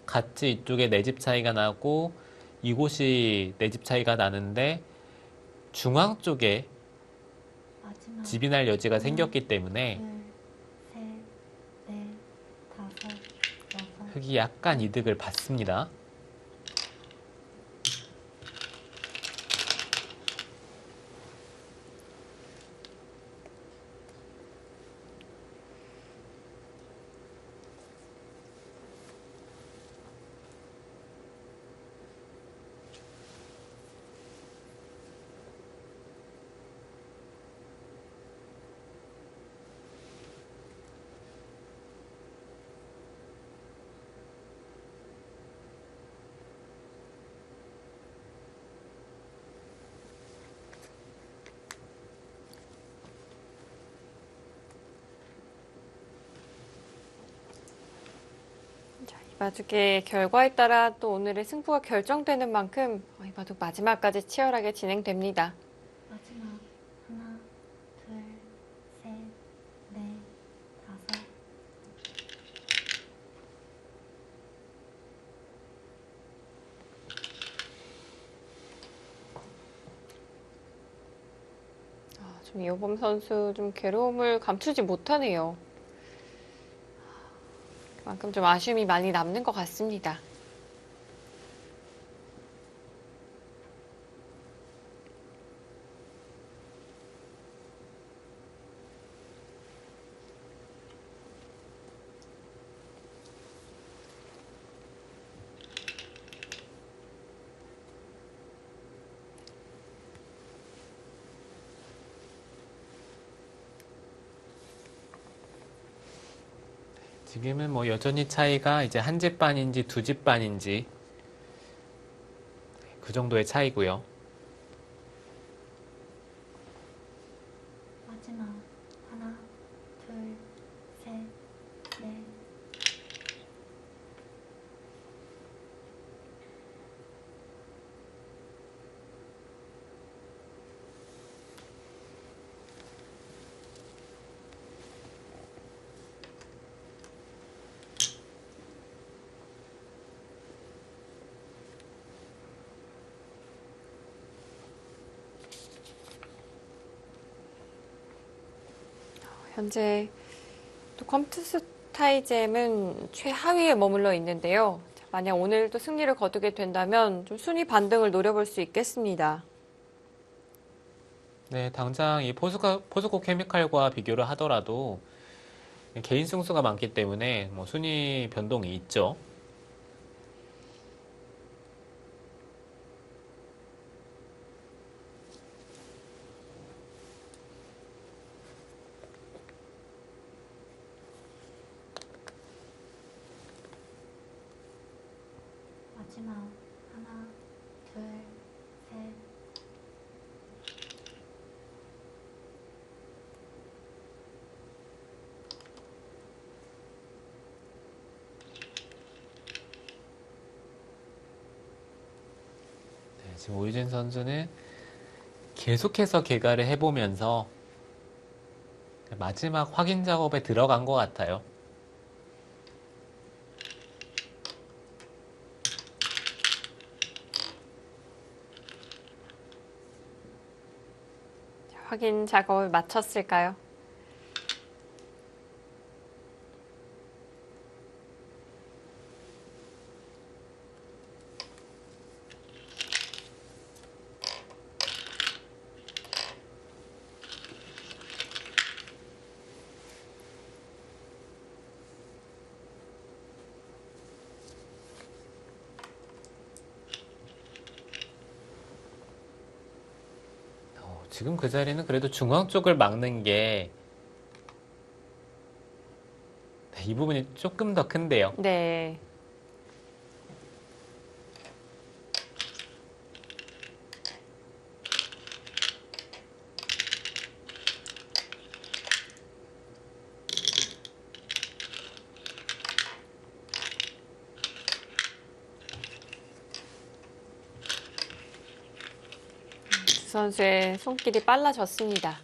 같이 이쪽에 네 집 차이가 나고 이곳이 네 집 차이가 나는데 중앙 쪽에 마지막 집이 날 여지가 생겼기 때문에 둘, 셋, 넷, 다섯, 여섯, 흙이 약간 이득을 받습니다. 이 바둑의 결과에 따라 또 오늘의 승부가 결정되는 만큼 이 바둑 마지막까지 치열하게 진행됩니다. 마지막 하나, 둘, 셋, 넷, 다섯. 좀 이호범 선수 좀 괴로움을 감추지 못하네요. 그만큼 좀 아쉬움이 많이 남는 것 같습니다. 지금은 뭐 여전히 차이가 이제 한 집 반인지 두 집 반인지 그 정도의 차이고요. 마지막 하나, 둘, 셋, 넷. 현재 또 컴투스 타이잼은 최하위에 머물러 있는데요. 자, 만약 오늘 또 승리를 거두게 된다면 좀 순위 반등을 노려볼 수 있겠습니다. 네, 당장 이 포스코 케미칼과 비교를 하더라도 개인 승수가 많기 때문에 뭐 순위 변동이 있죠. 마지막 하나, 둘, 셋. 네, 지금 오유진 선수는 계속해서 개가를 해보면서 마지막 확인 작업에 들어간 것 같아요. 자, 확인 작업을 마쳤을까요? 지금 그 자리는 그래도 중앙 쪽을 막는 게 이 부분이 조금 더 큰데요. 네. 두 선수의 손길이 빨라졌습니다.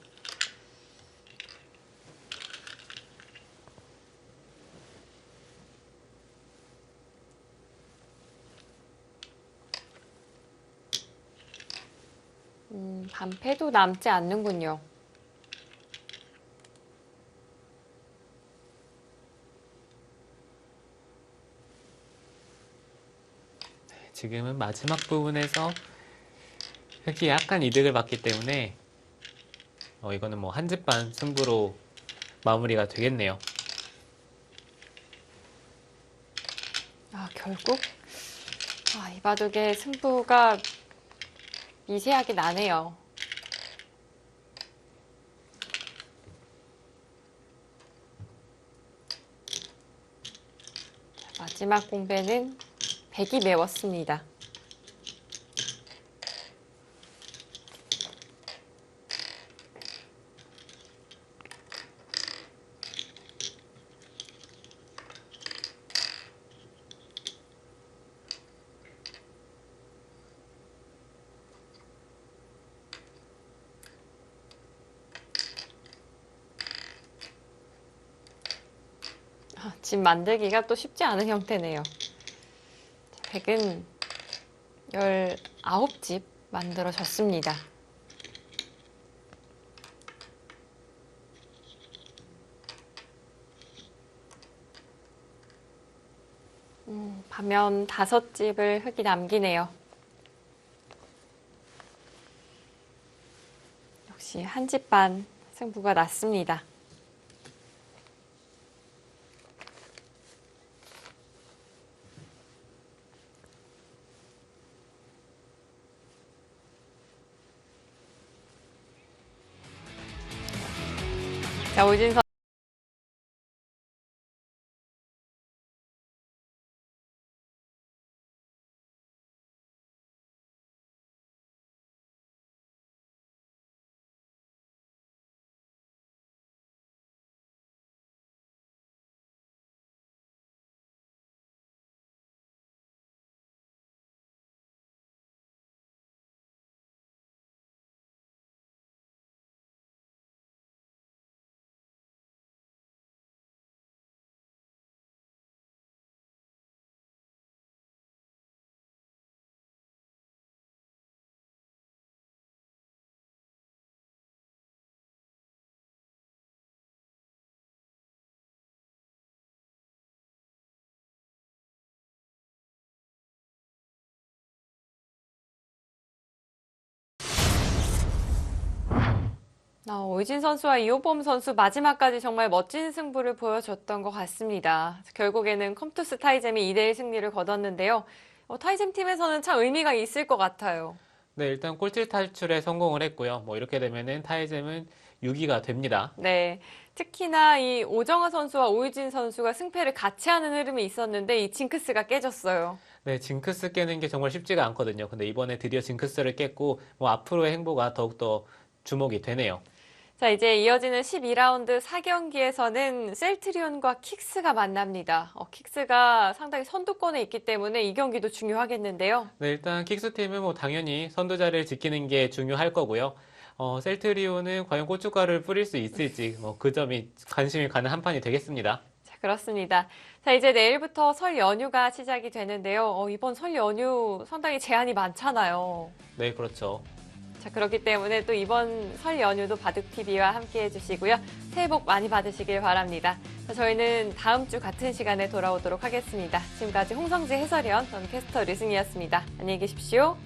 반패도 남지 않는군요. 지금은 마지막 부분에서 흑이 약간 이득을 봤기 때문에 이거는 뭐 한 집 반 승부로 마무리가 되겠네요. 결국 이 바둑의 승부가 미세하게 나네요. 자, 마지막 공배는 백이 메웠습니다. 집 만들기가 또 쉽지 않은 형태네요. 백은 19집 만들어졌습니다. 반면 5집을 흑이 남기네요. 역시 한 집 반 승부가 났습니다. 자, 오진 선 오이진 선수와 이호범 선수 마지막까지 정말 멋진 승부를 보여줬던 것 같습니다. 결국에는 컴투스 타이잼이 2대1 승리를 거뒀는데요. 타이잼 팀에서는 참 의미가 있을 것 같아요. 네, 일단 꼴찌 탈출에 성공을 했고요. 뭐 이렇게 되면은 타이잼은 6위가 됩니다. 네. 특히나 이 오정아 선수와 오이진 선수가 승패를 같이 하는 흐름이 있었는데 이 징크스가 깨졌어요. 네, 징크스 깨는 게 정말 쉽지가 않거든요. 근데 이번에 드디어 징크스를 깼고, 뭐 앞으로의 행보가 더욱더 주목이 되네요. 자, 이제 이어지는 12라운드 4경기에서는 셀트리온과 킥스가 만납니다. 킥스가 상당히 선두권에 있기 때문에 이 경기도 중요하겠는데요. 네, 일단 킥스팀은 뭐 당연히 선두 자리를 지키는 게 중요할 거고요. 셀트리온은 과연 고춧가루를 뿌릴 수 있을지, 뭐 그 점이 관심이 가는 한 판이 되겠습니다. 자, 그렇습니다. 자, 이제 내일부터 설 연휴가 시작이 되는데요. 이번 설 연휴 상당히 제한이 많잖아요. 네, 그렇죠. 자, 그렇기 때문에 또 이번 설 연휴도 바둑TV와 함께 해주시고요. 새해 복 많이 받으시길 바랍니다. 자, 저희는 다음 주 같은 시간에 돌아오도록 하겠습니다. 지금까지 홍성재 해설위원, 전 캐스터 류승이었습니다. 안녕히 계십시오.